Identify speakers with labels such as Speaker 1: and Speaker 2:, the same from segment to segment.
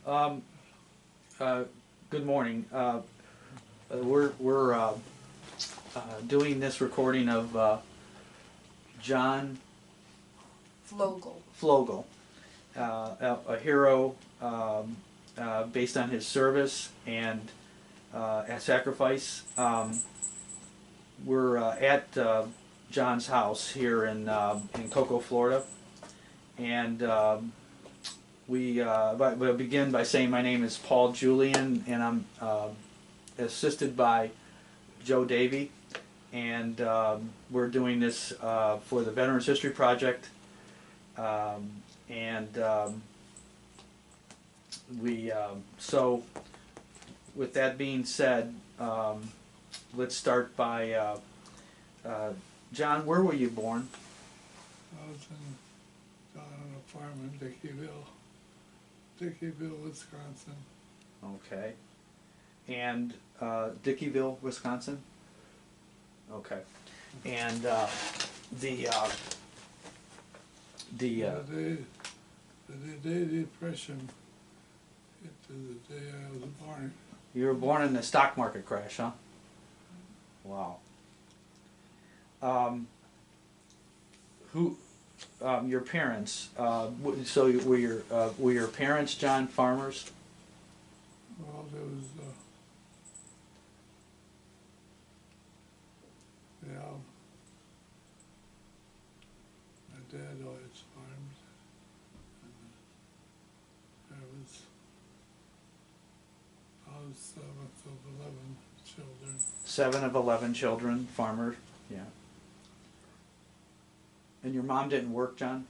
Speaker 1: Um, Good morning. We're doing this recording of John Flogel, a hero based on his service and sacrifice. We're at John's house here in Cocoa, Florida, and we'll begin by saying my name is Paul Julian, and I'm assisted by Joe Davey, and we're doing this for the Veterans History Project, so with that being said, let's start by John, where were you born?
Speaker 2: I was down on a farm in Dickeyville, Wisconsin.
Speaker 1: Okay. And Dickeyville, Wisconsin? Okay. And the
Speaker 2: day Depression hit the day I was born.
Speaker 1: You were born in the stock market crash, huh? Wow. Your parents? So were your parents, John, farmers?
Speaker 2: Well, there was my dad always farmed, and I was seventh of 11 children.
Speaker 1: 7 of 11 children, farmer, yeah. And your mom didn't work, John?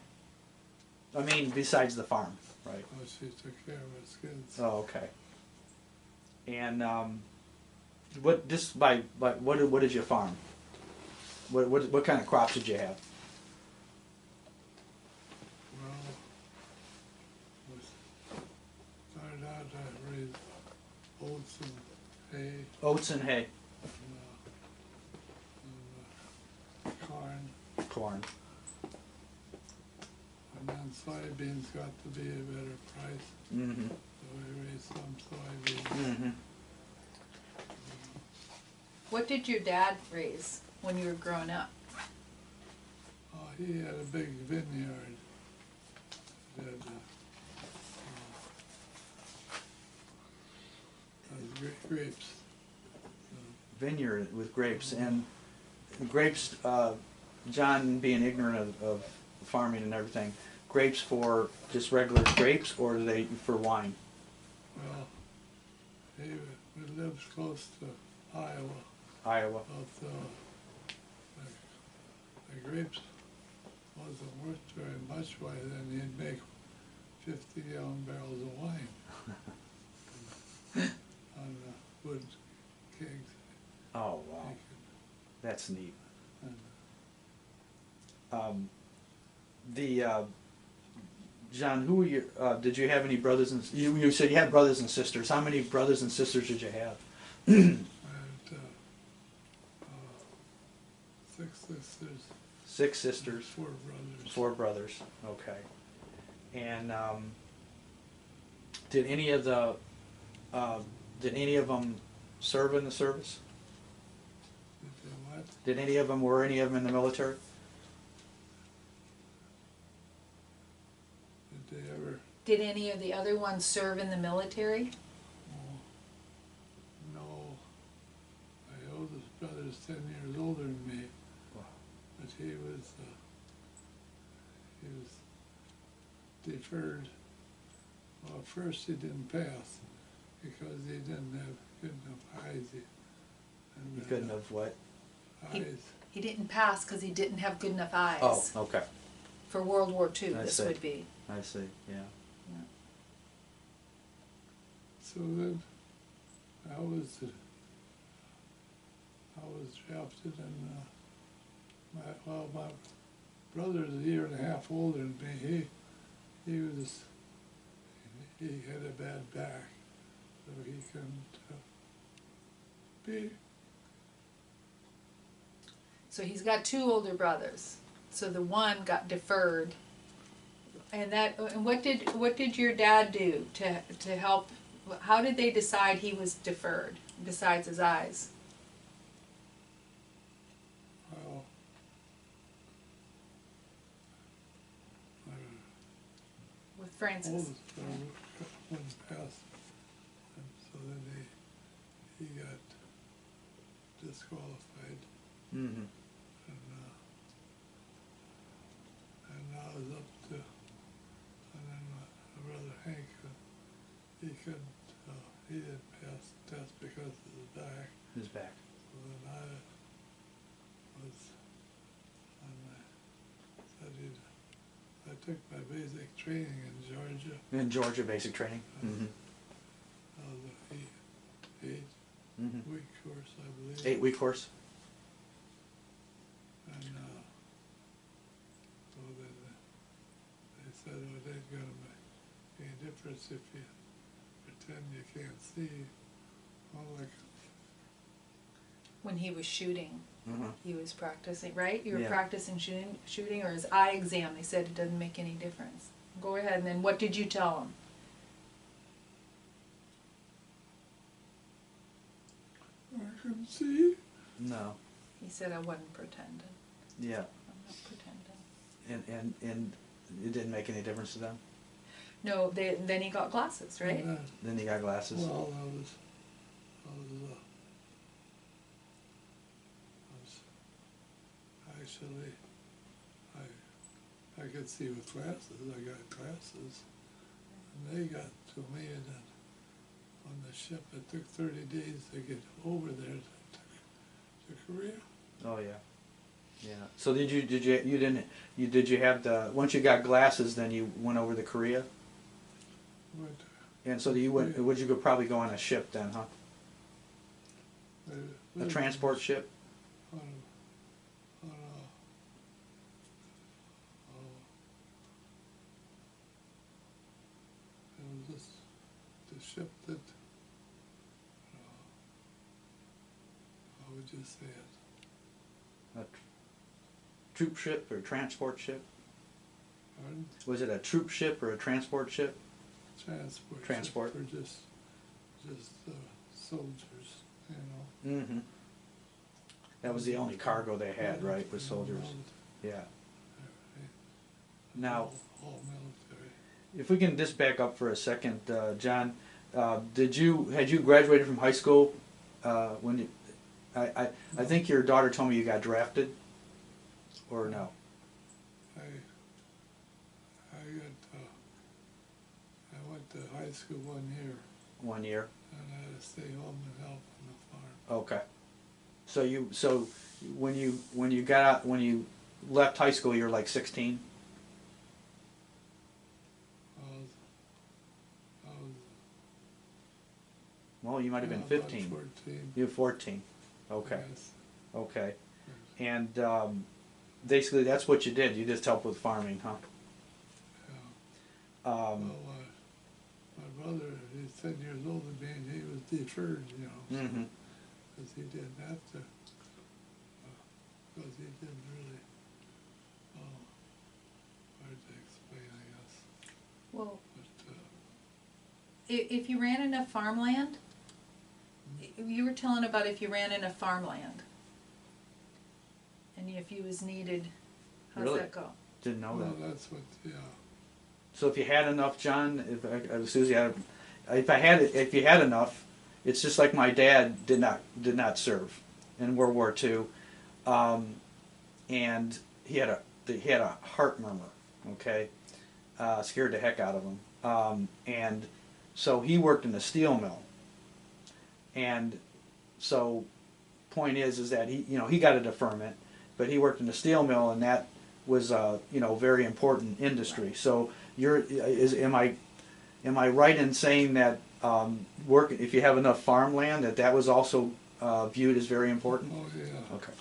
Speaker 1: I mean, besides the farm, right?
Speaker 2: Oh, she took care of us kids.
Speaker 1: Oh, okay. And what did you farm? What kind of crops did you have?
Speaker 2: Well, we started out to raise oats and hay.
Speaker 1: Oats and hay.
Speaker 2: And corn.
Speaker 1: Corn.
Speaker 2: And then soybeans got to be a better price.
Speaker 1: Mm-hmm.
Speaker 2: So we raised some soybeans.
Speaker 1: Mm-hmm.
Speaker 3: What did your dad raise when you were growing up?
Speaker 2: Oh, he had a big vineyard. He had grapes.
Speaker 1: Vineyard with grapes. And grapes, John being ignorant of farming and everything, grapes for just regular grapes, or are they for wine?
Speaker 2: Well, we lived close to Iowa.
Speaker 1: Iowa.
Speaker 2: But the grapes wasn't worth very much. Why then you'd make 50-gallon barrels of wine on wood kegs.
Speaker 1: Oh, wow. That's neat. John, who were your, did you have any brothers and, you said you had brothers and sisters. How many brothers and sisters did you have?
Speaker 2: I had 6 sisters.
Speaker 1: 6 sisters.
Speaker 2: 4 brothers.
Speaker 1: 4 brothers, okay. And did any of them serve in the service?
Speaker 2: Did they what?
Speaker 1: Were any of them in the military?
Speaker 2: Did they ever?
Speaker 3: Did any of the other ones serve in the military?
Speaker 2: Oh, no. My oldest brother is 10 years older than me.
Speaker 1: Wow.
Speaker 2: But he was deferred. Well, at first he didn't pass because he didn't have good enough eyes.
Speaker 1: You couldn't have what?
Speaker 2: Eyes.
Speaker 3: He didn't pass because he didn't have good enough eyes.
Speaker 1: Oh, okay.
Speaker 3: For World War II,
Speaker 1: I
Speaker 3: this
Speaker 1: see.
Speaker 3: would be.
Speaker 1: I see, yeah.
Speaker 2: So then I was drafted, and my brother's a year and a half older than me. He had a bad back, so he couldn't be.
Speaker 3: So he's got 2 older brothers. So the one got deferred And what did your dad do to help? How did they decide he was deferred besides his eyes?
Speaker 2: Well,
Speaker 3: With Francis.
Speaker 2: oldest brother wouldn't pass, and so then he got disqualified,
Speaker 1: Mm-hmm.
Speaker 2: and now it's up to, and then my brother Hank, he couldn't, he didn't pass the test because of his back.
Speaker 1: His back.
Speaker 2: So then I was, and I studied, I took my basic training in Georgia.
Speaker 1: In Georgia, basic training. Mm-hmm.
Speaker 2: That was a
Speaker 1: Mm-hmm.
Speaker 2: eight-week course, I believe.
Speaker 1: 8-week course.
Speaker 2: And so then they said, well, it ain't gonna make any difference if you pretend you can't see. Well, like,
Speaker 3: When he was shooting,
Speaker 1: Mm-hmm.
Speaker 3: he was practicing, right? You were
Speaker 1: Yeah.
Speaker 3: practicing shooting, or his eye exam. They said it doesn't make any difference. Go ahead, and then what did you tell him?
Speaker 2: I couldn't see.
Speaker 1: No.
Speaker 3: He said, I wasn't pretending.
Speaker 1: Yeah.
Speaker 3: I'm not pretending.
Speaker 1: And it didn't make any difference to them?
Speaker 3: No, then he got glasses, right?
Speaker 2: And
Speaker 1: Then you got glasses?
Speaker 2: well, I was actually, I could see with glasses. I got glasses, and they got to me, and then on the ship, it took 30 days to get over there to Korea.
Speaker 1: Oh, yeah. Yeah. So did you have the, once you got glasses, then you went over to Korea?
Speaker 2: But
Speaker 1: And so would you go probably go on a ship then, huh? A transport ship?
Speaker 2: On it was just the ship that, how would you say it?
Speaker 1: A troop ship or transport ship?
Speaker 2: Pardon?
Speaker 1: Was it a troop ship or a transport ship?
Speaker 2: Transport.
Speaker 1: Transport.
Speaker 2: Ship for just soldiers, you know.
Speaker 1: Mm-hmm. That was the only cargo they had, right, was soldiers? Yeah. Now,
Speaker 2: All military.
Speaker 1: if we can just back up for a second, John, had you graduated from high school when you, I think your daughter told me you got drafted, or no?
Speaker 2: I went to high school 1 year,
Speaker 1: 1 year.
Speaker 2: and I had to stay home and help on the farm.
Speaker 1: Okay. So when you got out, when you left high school, you were like 16.
Speaker 2: I was
Speaker 1: Well, you might have been
Speaker 2: about
Speaker 1: 15.
Speaker 2: 14.
Speaker 1: You were 14. Okay.
Speaker 2: Yes.
Speaker 1: Okay. And basically, that's what you did. You just helped with farming, huh?
Speaker 2: Yeah. Well, my brother, he's 10 years older than me, and he was deferred, you know,
Speaker 1: Mm-hmm.
Speaker 2: because he didn't have to, because he didn't really, hard to explain, I guess.
Speaker 3: Well,
Speaker 2: But,
Speaker 3: if you ran enough farmland, you were telling about if you ran enough farmland, and if you was needed, how's
Speaker 1: Really?
Speaker 3: that go?
Speaker 1: Didn't know
Speaker 2: well,
Speaker 1: that.
Speaker 2: that's what, yeah.
Speaker 1: So if you had enough, John, Susie, if you had enough, it's just like my dad did not serve in World War II, and he had a heart murmur. Okay, scared the heck out of him, and so he worked in a steel mill, and so point is that he got a deferment, but he worked in a steel mill, and that was very important industry. So am I right in saying that if you have enough farmland, that was also viewed as very important?
Speaker 2: Oh, yeah.
Speaker 1: Okay.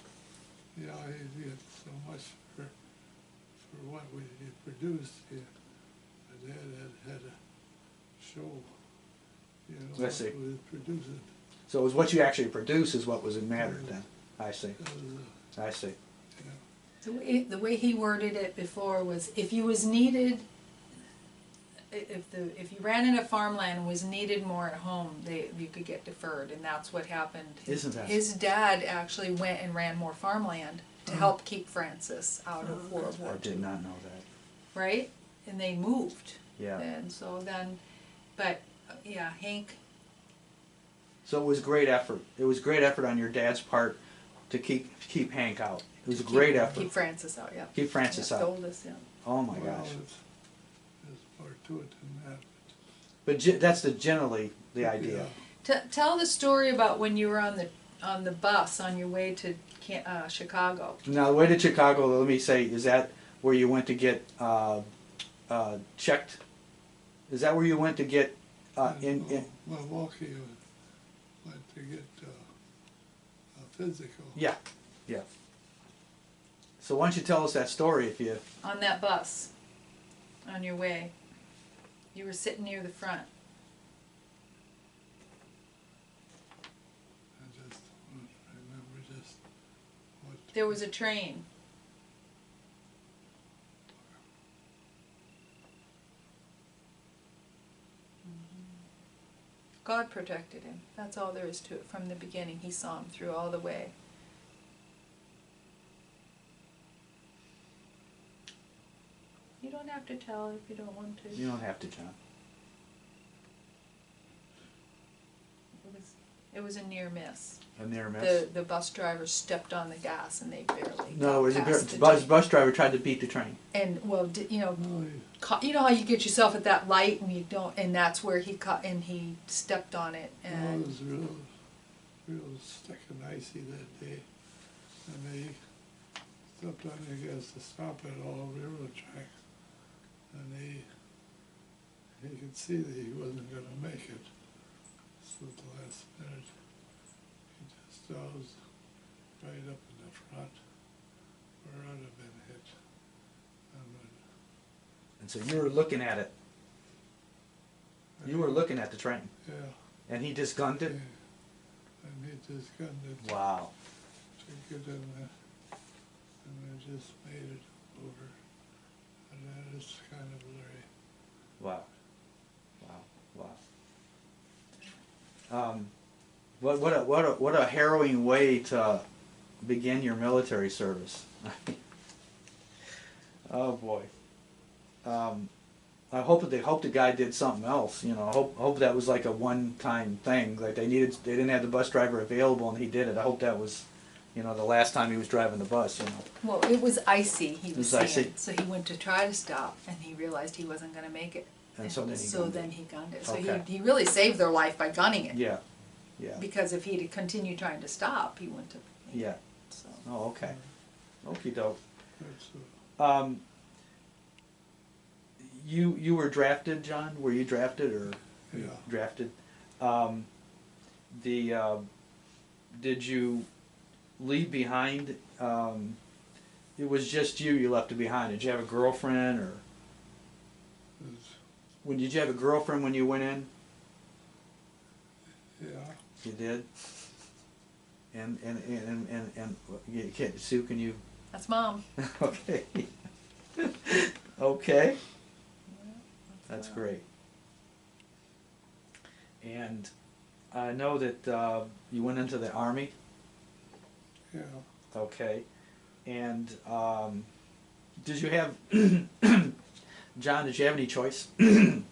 Speaker 2: Yeah, he did so much for what we produced. My dad had to show,
Speaker 1: I
Speaker 2: what
Speaker 1: see.
Speaker 2: we was producing.
Speaker 1: So it was what you actually produce is what was mattered then. I see.
Speaker 2: That was,
Speaker 1: I see.
Speaker 2: yeah.
Speaker 3: The way he worded it before was, if you was needed if you ran into farmland and was needed more at home, you could get deferred, and that's what happened.
Speaker 1: Isn't that?
Speaker 3: His dad actually went and ran more farmland to help keep Francis out of World War
Speaker 1: I
Speaker 3: II.
Speaker 1: did not know that.
Speaker 3: Right? And they moved.
Speaker 1: Yeah.
Speaker 3: And so then, but yeah, Hank.
Speaker 1: So it was great effort. It was great effort on your dad's part to keep Hank out. It was a great effort.
Speaker 3: Keep Francis out, yeah.
Speaker 1: Keep Francis
Speaker 3: Yeah,
Speaker 1: out.
Speaker 3: the oldest, yeah.
Speaker 1: Oh my
Speaker 2: Well,
Speaker 1: gosh.
Speaker 2: there's more to it than that.
Speaker 1: But that's generally the idea.
Speaker 3: Tell the story about when you were on the bus on your way to Chicago.
Speaker 1: Now the way to Chicago, let me say, is that where you went to get checked? Is that where you went to get in?
Speaker 2: Milwaukee went to get a physical.
Speaker 1: Yeah, yeah. So why don't you tell us that story if you...
Speaker 3: On that bus, on your way. You were sitting near the front.
Speaker 2: I just don't remember just what.
Speaker 3: There was a train. God protected him. That's all there is to it. From the beginning, he saw him through all the way. You don't have to tell if you don't want to.
Speaker 1: You don't have to, John.
Speaker 3: It was a near miss.
Speaker 1: A near miss?
Speaker 3: The bus driver stepped on the gas and they barely
Speaker 1: No, it
Speaker 3: got
Speaker 1: was
Speaker 3: past
Speaker 1: a
Speaker 3: the
Speaker 1: bus driver tried to beat the train.
Speaker 3: And well, you know,
Speaker 2: No,
Speaker 3: you know how you get yourself at that light and you don't, and that's where he caught and he stepped on it
Speaker 2: it
Speaker 3: and
Speaker 2: was real stick and icy that day. And they stepped on the gas to stop at all railroad tracks. And he could see that he wasn't gonna make it. So at the last minute, he just dozed right up in the front where I'd have been hit.
Speaker 1: And so you were looking at it. You were looking at the train.
Speaker 2: Yeah.
Speaker 1: And he just gunned it?
Speaker 2: And he just gunned it.
Speaker 1: Wow.
Speaker 2: Took it in there, and I just made it over. And that is kind of blurry.
Speaker 1: Wow. Wow. What a harrowing way to begin your military service. Oh boy. I hope the guy did something else. You know, hope that was like a one-time thing. Like they didn't have the bus driver available and he did it. I hope that was, you know, the last time he was driving the bus. You know.
Speaker 3: well, it was icy. He was saying.
Speaker 1: Icy.
Speaker 3: So he went to try to stop and he realized he wasn't going to make it.
Speaker 1: And so then he gunned it.
Speaker 3: So
Speaker 1: Okay.
Speaker 3: he really saved their life by gunning it.
Speaker 1: Yeah. Yeah.
Speaker 3: Because if he'd continued trying to stop, he wouldn't have. made
Speaker 1: Yeah.
Speaker 3: it, So.
Speaker 1: Oh, okay. Okie doke.
Speaker 2: That's
Speaker 1: You were drafted, John? Were you drafted or
Speaker 2: Yeah.
Speaker 1: drafted? Did you leave behind? It was just you left behind. Did you have a girlfriend or? Did you have a girlfriend when you went in?
Speaker 2: Yeah.
Speaker 1: You did. And Sue, can you?
Speaker 3: That's Mom.
Speaker 1: Okay. Okay. That's great. And I know that you went into the Army.
Speaker 2: Yeah.
Speaker 1: Okay. And did you have, John, did you have any choice? Did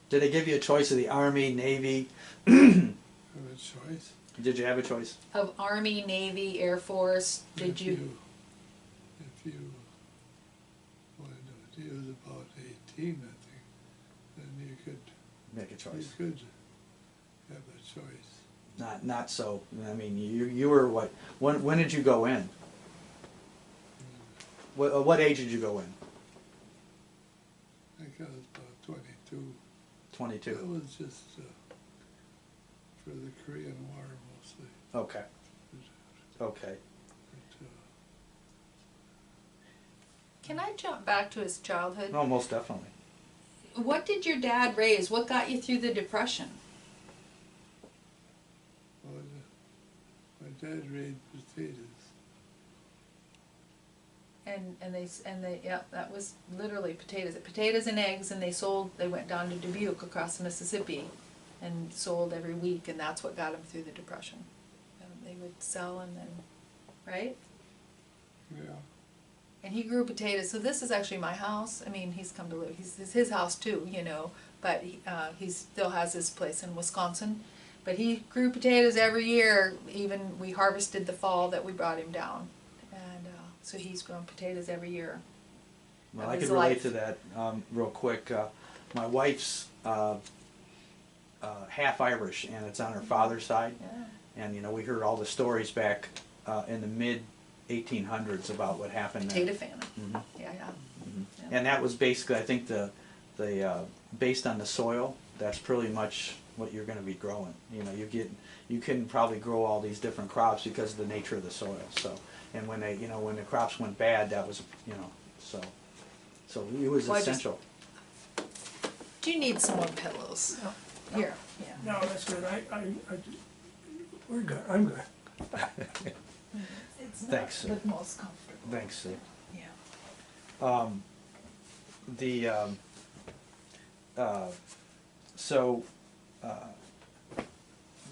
Speaker 1: they give you a choice of the Army, Navy?
Speaker 2: Have a choice.
Speaker 1: Did you have a choice?
Speaker 3: Of Army, Navy, Air Force, did
Speaker 2: If
Speaker 3: you?
Speaker 2: If you wanted to use about 18, I think, then you could.
Speaker 1: Make a choice.
Speaker 2: You could have a choice.
Speaker 1: Not so. I mean, you were what? When did you go in? What age did you go in?
Speaker 2: I think I was about 22.
Speaker 1: 22.
Speaker 2: It was just for the Korean War mostly.
Speaker 1: Okay. Okay.
Speaker 2: But,
Speaker 3: Can I jump back to his childhood?
Speaker 1: No, most definitely.
Speaker 3: What did your dad raise? What got you through the Depression?
Speaker 2: my dad raised potatoes.
Speaker 3: yeah, that was literally potatoes and eggs, and they went down to Dubuque across the Mississippi and sold every week, and that's what got them through the Depression. They would sell and then, right?
Speaker 2: Yeah.
Speaker 3: And he grew potatoes, so this is actually my house. I mean, he's come to live, it's his house too, but he still has his place in Wisconsin. But he grew potatoes every year, even we harvested the fall that we brought him down. And so he's grown potatoes every year.
Speaker 1: Well,
Speaker 3: of
Speaker 1: I
Speaker 3: his
Speaker 1: can relate
Speaker 3: life.
Speaker 1: to that real quick. My wife's half Irish, and it's on her father's side.
Speaker 3: Yeah.
Speaker 1: And we heard all the stories back in the mid 1800s about what happened there.
Speaker 3: Potato famine.
Speaker 1: Mhm.
Speaker 3: Yeah.
Speaker 1: Mhm. And that was basically, I think, the based on the soil. That's pretty much what you're going to be growing. You couldn't probably grow all these different crops because of the nature of the soil. So, and when the crops went bad, that was so it was
Speaker 3: Well,
Speaker 1: essential.
Speaker 3: Do you need some more pillows? Here. Yeah.
Speaker 4: No, that's good. We're good. I'm good.
Speaker 3: It's
Speaker 1: Thanks,
Speaker 3: not the most comfortable.
Speaker 1: Thanks, Sue.
Speaker 3: Yeah.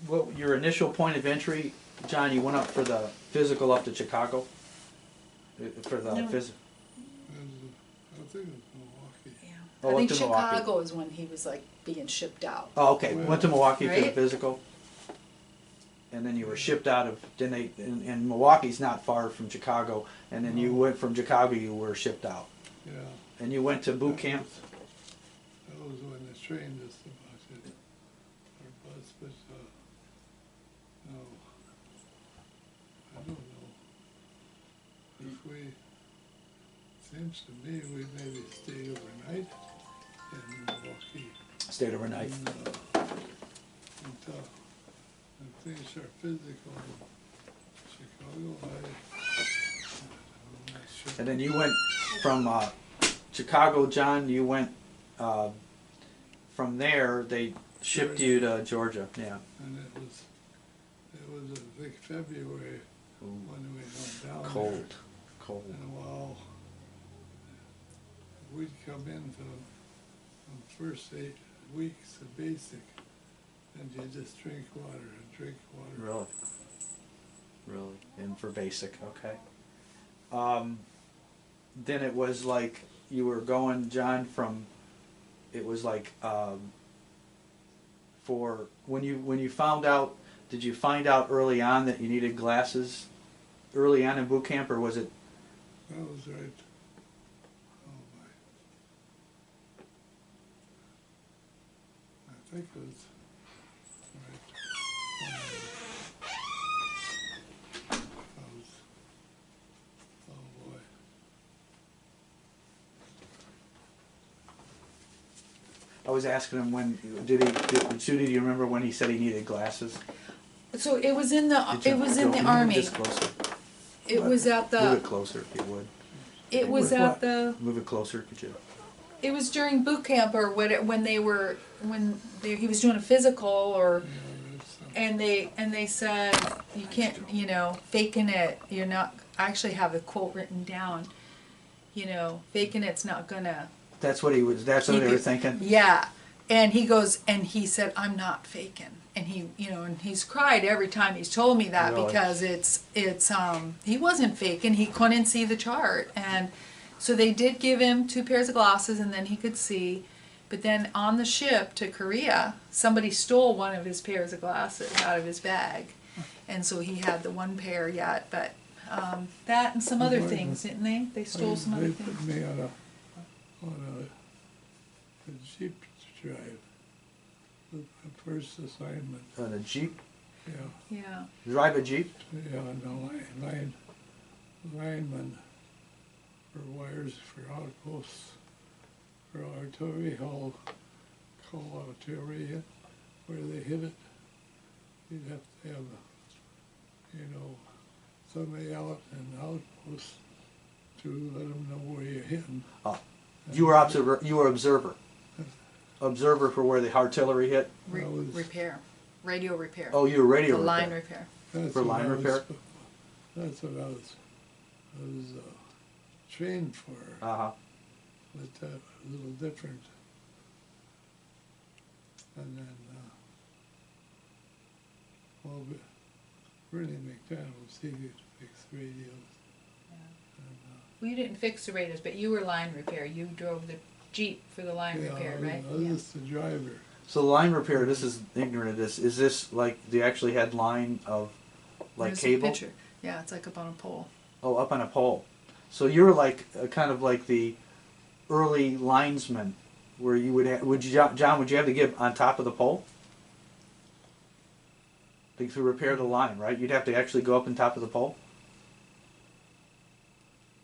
Speaker 1: Well, your initial point of entry, John, you went up for the physical up to Chicago? For the
Speaker 3: No.
Speaker 1: physical?
Speaker 2: I think it's Milwaukee.
Speaker 3: Yeah.
Speaker 1: Oh,
Speaker 3: I
Speaker 1: up
Speaker 3: think
Speaker 1: to Milwaukee.
Speaker 3: Chicago is when he was like being shipped out.
Speaker 1: Oh, okay, went to Milwaukee for the
Speaker 3: Right?
Speaker 1: physical? And then you were shipped out of, and Milwaukee's not far from Chicago, and then you went from Chicago, you were shipped out.
Speaker 2: Yeah.
Speaker 1: And you went to boot camp?
Speaker 2: That was when the train just about it, or bus, but, no. I don't know. Seems to me we maybe stayed overnight in Milwaukee.
Speaker 1: Stayed overnight.
Speaker 2: Until we finished our physical in Chicago. I'm not sure.
Speaker 1: And then you went from Chicago, John, you went, from there, they shipped you to Georgia, yeah.
Speaker 2: And it was I think February when we went down there.
Speaker 1: Cold.
Speaker 2: And while we'd come in from first 8 weeks of basic, and you just drink water and drink water.
Speaker 1: Really? And for basic, okay. Then it was like you were going, John, it was like, for, when you found out, did you find out early on that you needed glasses early on in boot camp, or was it?
Speaker 2: That was right. Oh my. I think it was right. Oh boy.
Speaker 1: I was asking him when, Judy, do you remember when he said he needed glasses?
Speaker 3: So it was in the
Speaker 1: Did you-
Speaker 3: it was in the
Speaker 1: Move
Speaker 3: army.
Speaker 1: this closer.
Speaker 3: It was at
Speaker 1: Move it
Speaker 3: the
Speaker 1: closer if you would.
Speaker 3: it was
Speaker 4: With
Speaker 3: at
Speaker 4: what?
Speaker 3: the
Speaker 1: Move it closer, could you?
Speaker 3: it was during boot camp or when he was doing a physical or
Speaker 2: Yeah, there's some.
Speaker 3: and they said you can't faking it, you're not. I actually have the quote written down, faking it's not gonna.
Speaker 1: That's what they were thinking?
Speaker 3: Yeah, and he goes and he said I'm not faking, and he and he's cried every time he's told me that
Speaker 1: Really?
Speaker 3: because it's he wasn't faking, he couldn't see the chart, and so they did give him 2 pairs of glasses and then he could see. But then on the ship to Korea, somebody stole one of his pairs of glasses out of his bag, and so he had the 1 pair yet. But that and some other things, didn't they? They stole some other
Speaker 2: They put
Speaker 3: things.
Speaker 2: me on a Jeep drive. The first assignment,
Speaker 1: On a Jeep?
Speaker 2: yeah.
Speaker 3: Yeah.
Speaker 1: Drive a Jeep?
Speaker 2: Yeah, no, lineman for wires for outposts, for artillery hull, call artillery, where they hit it. You'd have to have, somebody out in the outpost to let them know where you're hitting.
Speaker 1: Oh, you were observer. Observer for where the artillery hit?
Speaker 3: Repair, radio repair.
Speaker 1: Oh, you were radio
Speaker 3: the line
Speaker 1: repair.
Speaker 3: repair.
Speaker 2: That's
Speaker 1: For
Speaker 2: what
Speaker 1: line
Speaker 2: I was-
Speaker 1: repair?
Speaker 2: That's what I was trained for,
Speaker 1: Uh-huh.
Speaker 2: but a little different. And then, well, Bernie McDonald's, he could fix radios.
Speaker 3: Yeah.
Speaker 2: And,
Speaker 3: Well, you didn't fix the radios, but you were line repair. You drove the Jeep for the line repair, right?
Speaker 2: I was just the driver.
Speaker 1: So the line repair, this is ignorant of this. Is this like you actually had line of like
Speaker 3: There's
Speaker 1: cable?
Speaker 3: a picture. Yeah, it's like up on a pole.
Speaker 1: Oh, up on a pole. So you're like kind of like the early linesman, where you would you John, would you have to get on top of the pole to repair the line, right? You'd have to actually go up on top of the pole.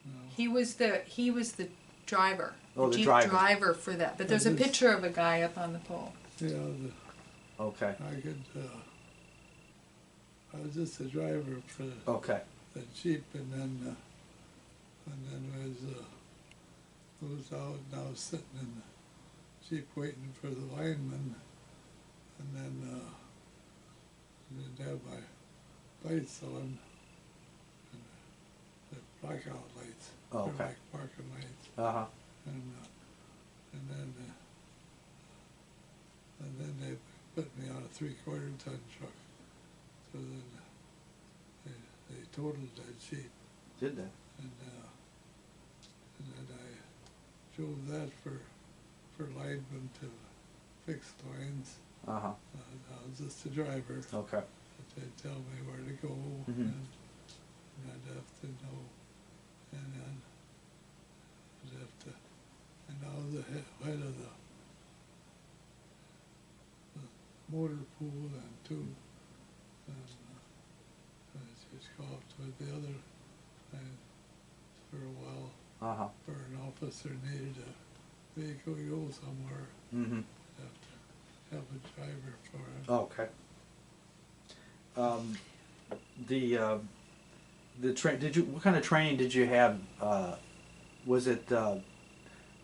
Speaker 2: No.
Speaker 3: He was the driver.
Speaker 1: Oh, the
Speaker 3: Jeep
Speaker 1: driver.
Speaker 3: driver for that. But there's a picture of a guy up on the pole.
Speaker 2: Yeah,
Speaker 1: Okay.
Speaker 2: I could, I was just a driver for
Speaker 1: Okay.
Speaker 2: the Jeep, and then was out, and I was sitting in the Jeep waiting for the lineman, and then I didn't have my lights on, and the blackout lights.
Speaker 1: Oh,
Speaker 2: They're
Speaker 1: okay.
Speaker 2: like parking lights,
Speaker 1: Uh-huh.
Speaker 2: and then they put me on a 3/4 ton truck. So then they totaled that Jeep,
Speaker 1: Did that?
Speaker 2: and then I drove that for linemen to fix lines.
Speaker 1: Uh-huh.
Speaker 2: I was just a driver.
Speaker 1: Okay.
Speaker 2: But they'd tell me where to go,
Speaker 1: Mhm.
Speaker 2: and I'd have to know, and then I'd have to, and I was the head of the motor pool and two, and I just talked with the other, and for a while,
Speaker 1: Uh-huh.
Speaker 2: for an officer needed a vehicle to go somewhere,
Speaker 1: Mm-hmm.
Speaker 2: have to have a driver for him.
Speaker 1: Okay. What kind of training did you have? Was it,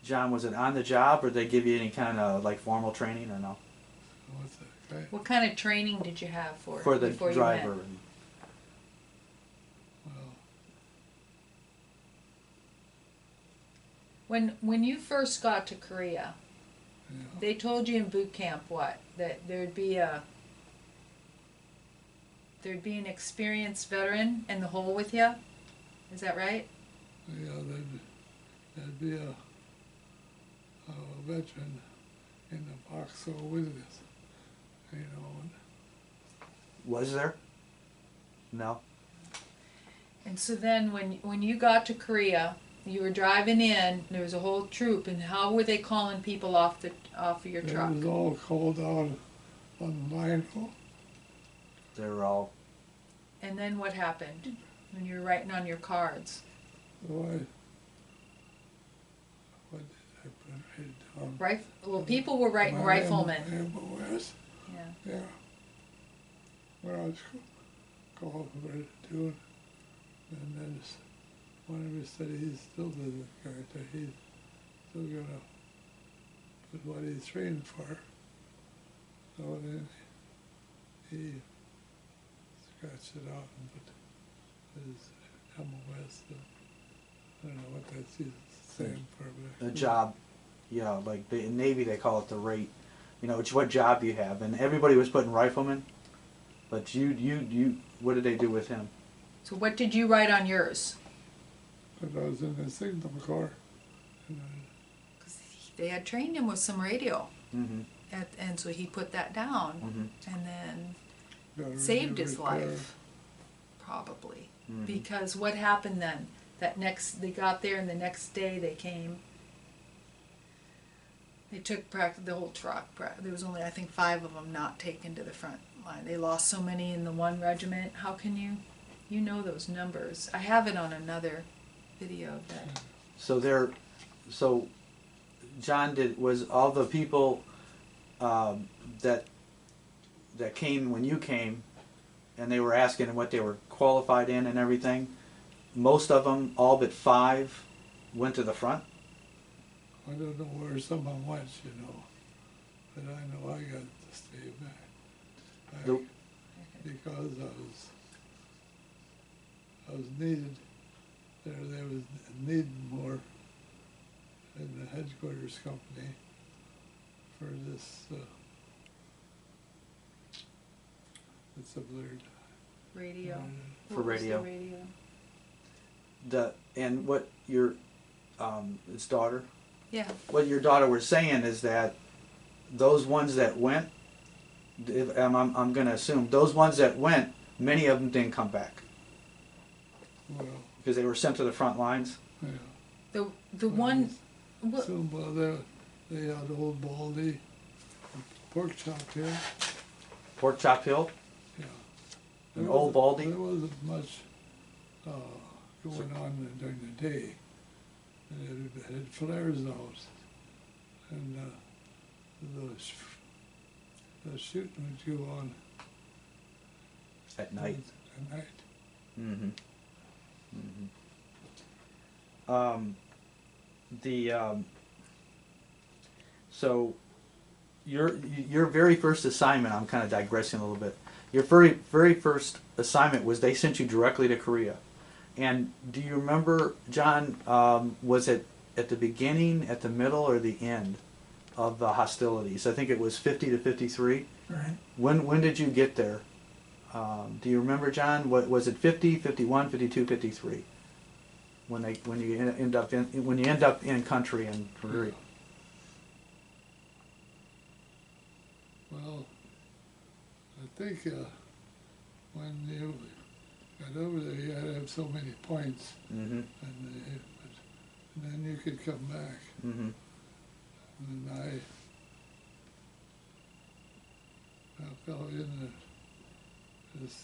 Speaker 1: John, was it on the job, or did they give you any kind of like formal training, or no?
Speaker 2: What's that, right?
Speaker 3: What kind of training did you have
Speaker 1: For the
Speaker 3: before
Speaker 1: driver.
Speaker 3: you went?
Speaker 2: Well,
Speaker 3: When you first got to Korea,
Speaker 2: yeah,
Speaker 3: they told you in boot camp what? That there'd be an experienced veteran in the hole with you? Is that right?
Speaker 2: yeah, there'd be a veteran in the foxhole with us, you know, and
Speaker 1: Was there? No.
Speaker 3: And so then when you got to Korea, you were driving in, there was a whole troop, and how were they calling people off of your
Speaker 2: it
Speaker 3: truck?
Speaker 2: was all called out on line.
Speaker 1: They were all.
Speaker 3: And then what happened when you were writing on your cards?
Speaker 2: So what did I put right down?
Speaker 3: Well, people were writing riflemen.
Speaker 2: MOS,
Speaker 3: Yeah.
Speaker 2: yeah. When I was called for it too, and then one of us said he's still the character, he's still gonna put what he's trained for. So then he scratched it out and put his MOS, I don't know what that's saying for, but.
Speaker 1: A job, yeah, like in Navy they call it the rate. You know, it's what job you have, and everybody was putting rifleman. But you, what did they do with him?
Speaker 3: So what did you write on yours?
Speaker 2: But I was in the signal corps, and
Speaker 3: 'Cause they had trained him with some radio,
Speaker 1: Mm-hmm.
Speaker 3: and so he put that down,
Speaker 1: Mm-hmm.
Speaker 3: and then
Speaker 2: I got a
Speaker 3: saved
Speaker 2: radio
Speaker 3: his
Speaker 2: repair.
Speaker 3: life, probably.
Speaker 1: Mm-hmm.
Speaker 3: Because what happened then? They got there, and the next day they came. They took practically the whole truck. There was only, I think, 5 of them not taken to the front line. They lost so many in the one regiment. How can you know those numbers? I have it on another video of that.
Speaker 1: So John was all the people that came when you came, and they were asking what they were qualified in and everything. Most of them, all but 5, went to the front.
Speaker 2: I don't know where someone went, you know, but I know I got to stay back because I was needed there was needing more in the headquarters company for this, it's a blurred.
Speaker 3: Radio.
Speaker 1: For
Speaker 3: What was the
Speaker 1: radio.
Speaker 3: radio?
Speaker 1: And what your his daughter,
Speaker 3: Yeah.
Speaker 1: what your daughter was saying is that those ones that went, I'm going to assume those ones that went, many of them didn't come back
Speaker 2: Well,
Speaker 1: because they were sent to the front lines.
Speaker 2: yeah.
Speaker 3: The one. What,
Speaker 2: So, well, they had Old Baldy, Pork Chop here,
Speaker 1: Pork Chop Hill,
Speaker 2: yeah.
Speaker 1: and
Speaker 2: There
Speaker 1: Old
Speaker 2: wasn't-
Speaker 1: Baldy.
Speaker 2: There wasn't much going on during the day. And it had flares out. And the shooting would go on
Speaker 1: At night.
Speaker 2: at night.
Speaker 1: Mm-hmm. Mm-hmm. So your very first assignment, I'm kind of digressing a little bit. Your very first assignment was they sent you directly to Korea. And do you remember, John, was it at the beginning, at the middle, or the end of the hostilities? I think it was 50 to 53.
Speaker 4: Right.
Speaker 1: When did you get there? Do you remember, John? What was it? 50, 51, 52, 53? When you end up in country in Korea.
Speaker 2: Well, I think when you got over there, you had to have so many points,
Speaker 1: Mm-hmm.
Speaker 2: and then you could come back.
Speaker 1: Mm-hmm.
Speaker 2: And I fell in this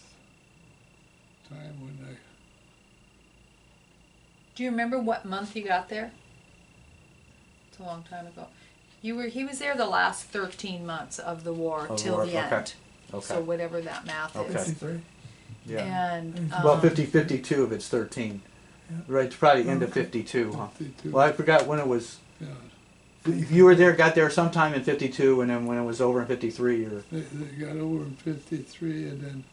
Speaker 2: time when
Speaker 3: do you remember what month you got there? It's a long time ago. He was there the last 13 months of the war
Speaker 1: Of the
Speaker 3: till
Speaker 1: war,
Speaker 3: the
Speaker 1: okay.
Speaker 3: end.
Speaker 1: Okay.
Speaker 3: So whatever that math
Speaker 1: Okay.
Speaker 3: is.
Speaker 4: 53.
Speaker 1: Yeah.
Speaker 3: And
Speaker 1: Well, 52 if it's 13.
Speaker 4: Yeah.
Speaker 1: Right, it's probably end of
Speaker 4: Okay.
Speaker 1: 52, huh?
Speaker 2: 52.
Speaker 1: Well, I forgot when it was.
Speaker 2: Yeah,
Speaker 1: If you were there, got there sometime in 52, and then when it was over in 53, or
Speaker 2: they got over in 53, and then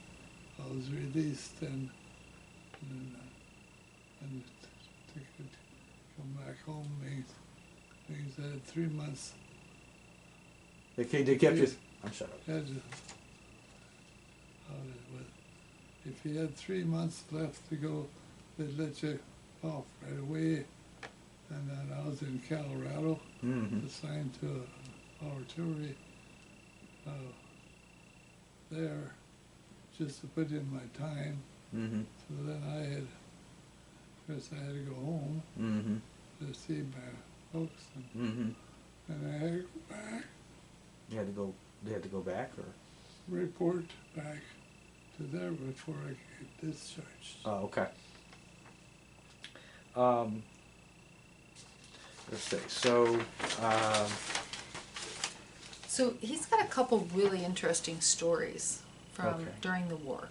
Speaker 2: I was released, and to come back home means I had 3 months.
Speaker 1: they kept you. I'm shut up.
Speaker 2: Had to, if you had 3 months left to go, they'd let you off right away. And then I was in Colorado,
Speaker 1: Mm-hmm.
Speaker 2: assigned to artillery there, just to put in my time.
Speaker 1: Mm-hmm.
Speaker 2: So then I had to go home
Speaker 1: Mm-hmm.
Speaker 2: to see my folks,
Speaker 1: Mm-hmm.
Speaker 2: and I had to go back,
Speaker 1: You had to go. They had to go back, or
Speaker 2: report back to there before I get discharged.
Speaker 1: oh, okay. Let's see.
Speaker 3: so he's got a couple really interesting stories from
Speaker 1: Okay.
Speaker 3: during the war.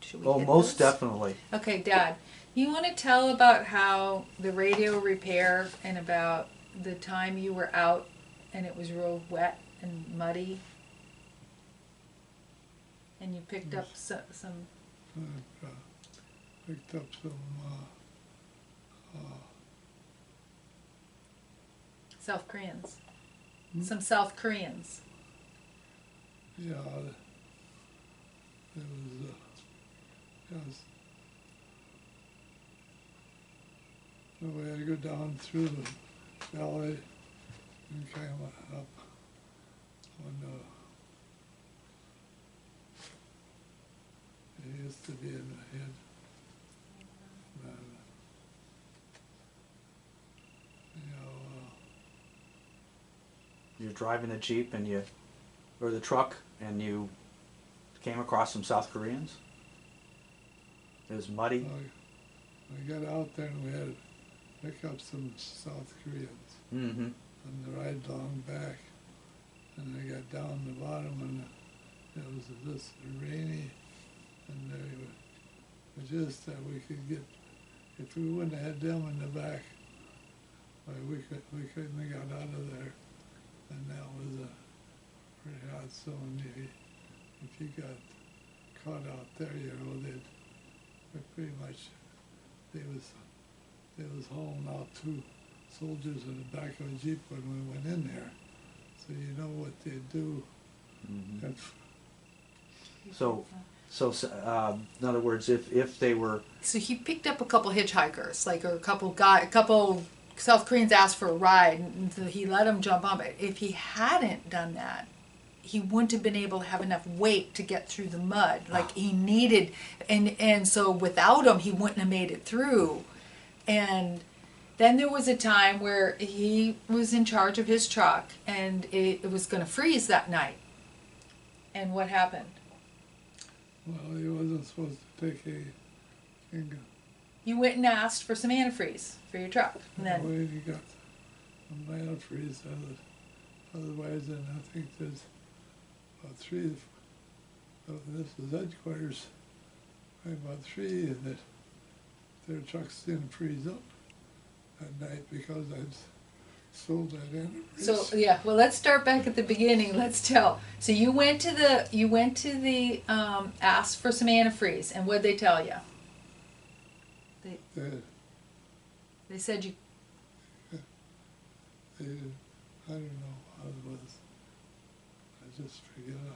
Speaker 3: Should we
Speaker 1: Oh,
Speaker 3: hit
Speaker 1: most
Speaker 3: those?
Speaker 1: definitely.
Speaker 3: Okay, Dad, you want to tell about how the radio repair and about the time you were out and it was real wet and muddy? And you picked up some
Speaker 2: I picked up some
Speaker 3: South Koreans.
Speaker 2: Hmm?
Speaker 3: Some South Koreans.
Speaker 2: yeah, it was so we had to go down through the valley and kind of up on it used to be in the head.
Speaker 1: You're driving the Jeep or the truck, and you came across some South Koreans. It was muddy.
Speaker 2: We got out there and we had to pick up some South Koreans
Speaker 1: Mm-hmm.
Speaker 2: on the ride long back. And I got down the bottom and it was just rainy, and we were just that we could get, if we wouldn't have had them in the back, why we couldn't have got out of there. And that was a pretty hot zone. If you got caught out there, they'd pretty much, they was they was hauling out 2 soldiers in the back of a Jeep when we went in there. So you know what they do.
Speaker 1: Mhm.
Speaker 2: If,
Speaker 1: So, in other words, if they were,
Speaker 3: So he picked up a couple hitchhikers, like, or a couple South Koreans asked for a ride, and so he let them jump on. But if he hadn't done that, he wouldn't have been able to have enough weight to get through the mud. Like he needed, and so without him, he wouldn't have made it through. And then there was a time where he was in charge of his truck, and it was going to freeze that night. And what happened?
Speaker 2: well, he wasn't supposed to take a finger.
Speaker 3: You went and asked for some antifreeze for your truck, and
Speaker 2: Well,
Speaker 3: then
Speaker 2: he got a man freeze. Otherwise, and I think there's about 3. This was headquarters. About 3, and that their trucks didn't freeze up at night because I'd sold that antifreeze.
Speaker 3: so yeah. Well, let's start back at the beginning. Let's tell. So you went to the asked for some antifreeze, and what'd they tell you? They said you.
Speaker 2: I don't know how it was. I just figured out.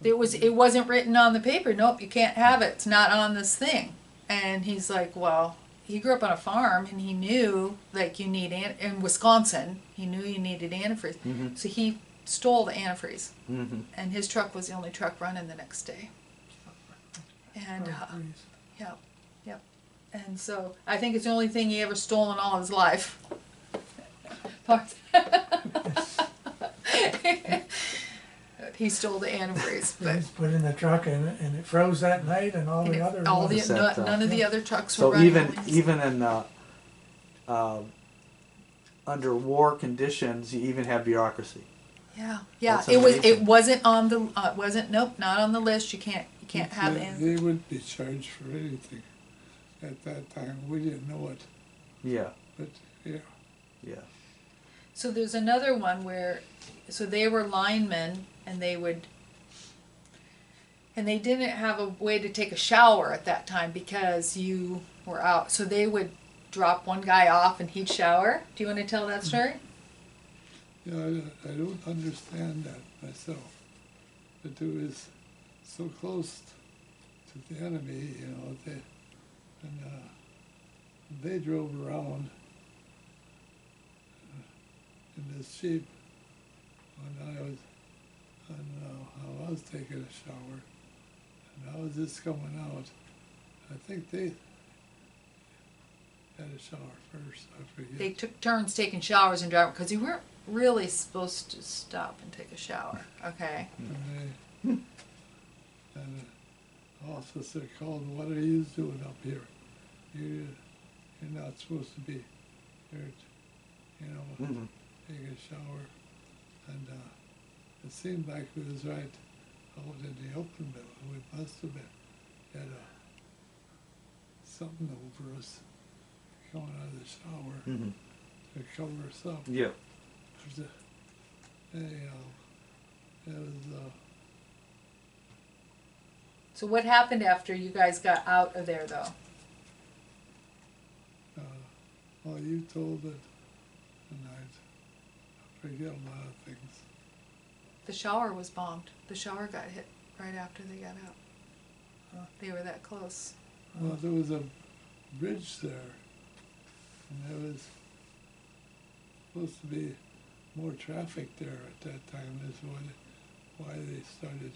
Speaker 3: It wasn't written on the paper. Nope, you can't have it. It's not on this thing. And he's like, well, he grew up on a farm, and he knew like you need in Wisconsin. He knew you needed antifreeze, so he stole the antifreeze, and his truck was the only truck running the next day. And yep. And so I think it's the only thing he ever stole in all his life. He stole the antifreeze,
Speaker 4: It
Speaker 3: but
Speaker 4: was put in the truck and it froze that night and all the other ones.
Speaker 3: none of the other trucks were
Speaker 1: so
Speaker 3: running.
Speaker 1: even in under war conditions, you even have bureaucracy.
Speaker 3: Yeah.
Speaker 1: That's
Speaker 3: It
Speaker 1: amazing.
Speaker 3: wasn't on the nope, not on the list. You can't have
Speaker 2: they,
Speaker 3: it.
Speaker 2: they wouldn't be charged for anything at that time. We didn't know it,
Speaker 1: Yeah,
Speaker 2: but yeah.
Speaker 1: yeah.
Speaker 3: So there's another one where, so they were linemen, and they didn't have a way to take a shower at that time because you were out. So they would drop one guy off and he'd shower. Do you want to tell that story?
Speaker 2: Yeah, I don't understand that myself. But it was so close to the enemy, you know. They drove around in this Jeep when I was taking a shower, and I was just coming out. I think they had a shower first. I forget.
Speaker 3: They took turns taking showers and driving because you weren't really supposed to stop and take a shower. Okay.
Speaker 2: And an officer called, "What are you doing up here? You're not supposed to be here, taking a shower." And it seemed like we was right out in the open, but we must have had something over us coming out of the shower to cover us up.
Speaker 1: Yeah.
Speaker 2: Anyhow, it was.
Speaker 3: So what happened after you guys got out of there, though?
Speaker 2: Well, you told it, and I forget a lot of things.
Speaker 3: The shower was bombed. The shower got hit right after they got out. They were that close.
Speaker 2: Well, there was a bridge there, and there was supposed to be more traffic there at that time. That's why they started.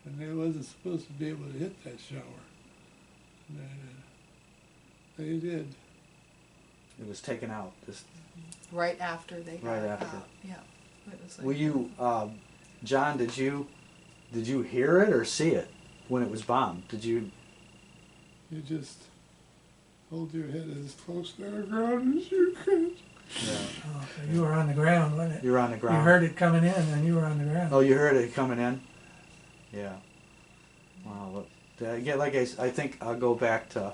Speaker 2: And they wasn't supposed to be able to hit that shower. And they did.
Speaker 1: It was taken out. Just
Speaker 3: Right after they got
Speaker 1: Right after.
Speaker 3: out. Yeah. It was like,
Speaker 1: were you, John? Did you hear it or see it when it was bombed? Did you?
Speaker 2: You just hold your head as close to the ground as you could.
Speaker 1: Yeah.
Speaker 4: Oh, so you were on the ground, wasn't it?
Speaker 1: You were on the ground.
Speaker 4: You heard it coming in and you were on the ground.
Speaker 1: Oh, you heard it coming in. Yeah. Wow. Look, again, like I think I'll go back to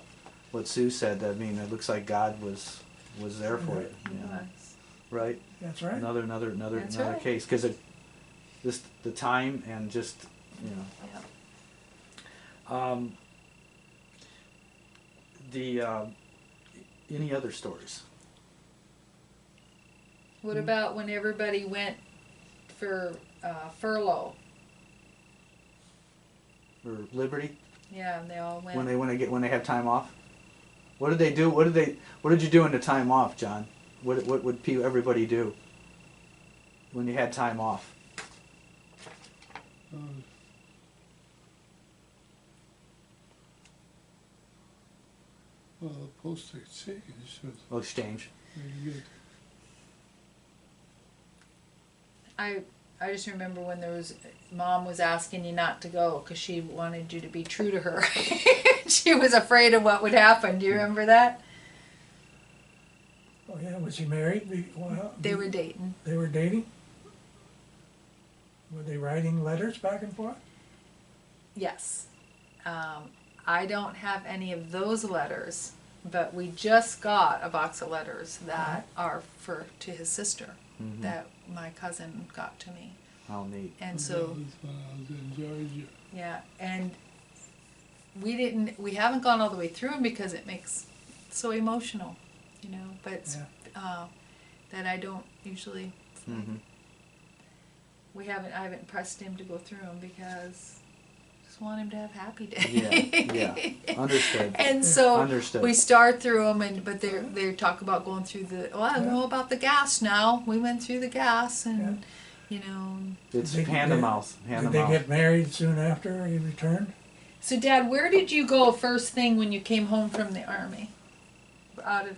Speaker 1: what Sue said. I mean, it looks like God was there for you. Yeah.
Speaker 3: nice.
Speaker 1: Right.
Speaker 4: That's right.
Speaker 1: Another
Speaker 3: right.
Speaker 1: case because just the time and just
Speaker 3: Yeah.
Speaker 1: the any other stories?
Speaker 3: What about when everybody went for furlough?
Speaker 1: Or Liberty?
Speaker 3: Yeah, and they all went.
Speaker 1: When they have time off? What did they do? What did you do in the time off, John? What would everybody do when you had time off?
Speaker 2: Well, the post exchange was
Speaker 1: Well, exchange.
Speaker 2: very good.
Speaker 3: I just remember when Mom was asking you not to go because she wanted you to be true to her. She was afraid of what would happen. Do you remember that?
Speaker 4: Oh, yeah, was he married? Well,
Speaker 3: They were dating.
Speaker 4: They were dating? Were they writing letters back and forth?
Speaker 3: Yes. I don't have any of those letters, but we just got a box of letters that are to his sister
Speaker 1: Mm-hmm.
Speaker 3: that my cousin got to me.
Speaker 1: How neat.
Speaker 3: And so,
Speaker 2: That was when I was in Georgia.
Speaker 3: yeah, and we haven't gone all the way through them because it makes it so emotional, you know, but it's, that I don't usually,
Speaker 1: Mm-hmm.
Speaker 3: I haven't pressed him to go through them because I just want him to have happy days.
Speaker 1: Yeah. Understood.
Speaker 3: And so
Speaker 1: Understood.
Speaker 3: we start through them, but they talk about going through I know about the gas now. We went through the gas, and you know.
Speaker 1: It's
Speaker 4: Did
Speaker 1: hand to mouth. Hand
Speaker 4: Did
Speaker 1: to
Speaker 4: they
Speaker 1: mouth.
Speaker 4: get married soon after he returned?
Speaker 3: So, Dad, where did you go first thing when you came home from the army? Out of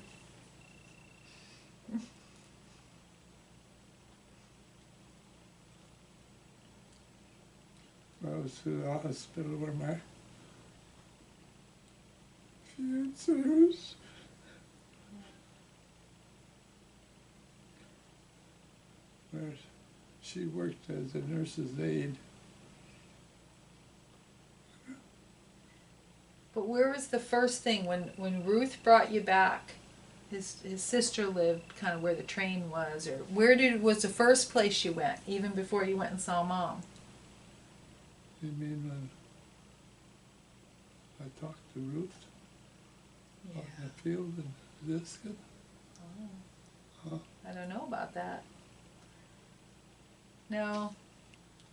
Speaker 2: I was to the hospital where my fiancée was. Where she worked as a nurse's aide.
Speaker 3: But where was the first thing when Ruth brought you back? His sister lived kind of where the train was, or was the first place you went, even before you went and saw Mom?
Speaker 2: You mean when I talked to Ruth out in the field in Diskin?
Speaker 3: Oh. I don't know about that. No,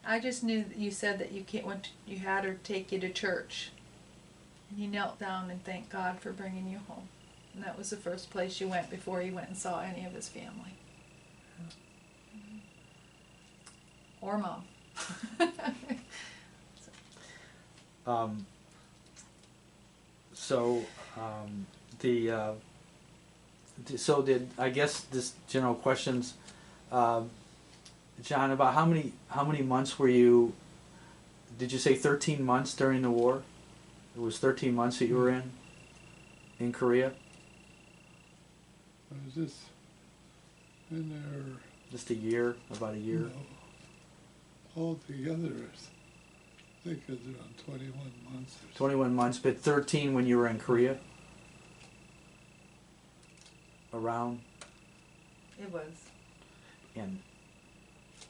Speaker 3: I just knew that you said that you had her take you to church, and you knelt down and thanked God for bringing you home, and that was the first place you went before you went and saw any of his family, or Mom.
Speaker 1: So did I guess this general questions, John, about how many months were you? Did you say 13 months during the war? It was 13 months that you were in Korea.
Speaker 2: I was just in there.
Speaker 1: Just a year, about a year.
Speaker 2: No, altogether, I think it was around 21 months.
Speaker 1: 21 months, but 13 when you were in Korea. Around.
Speaker 3: It was.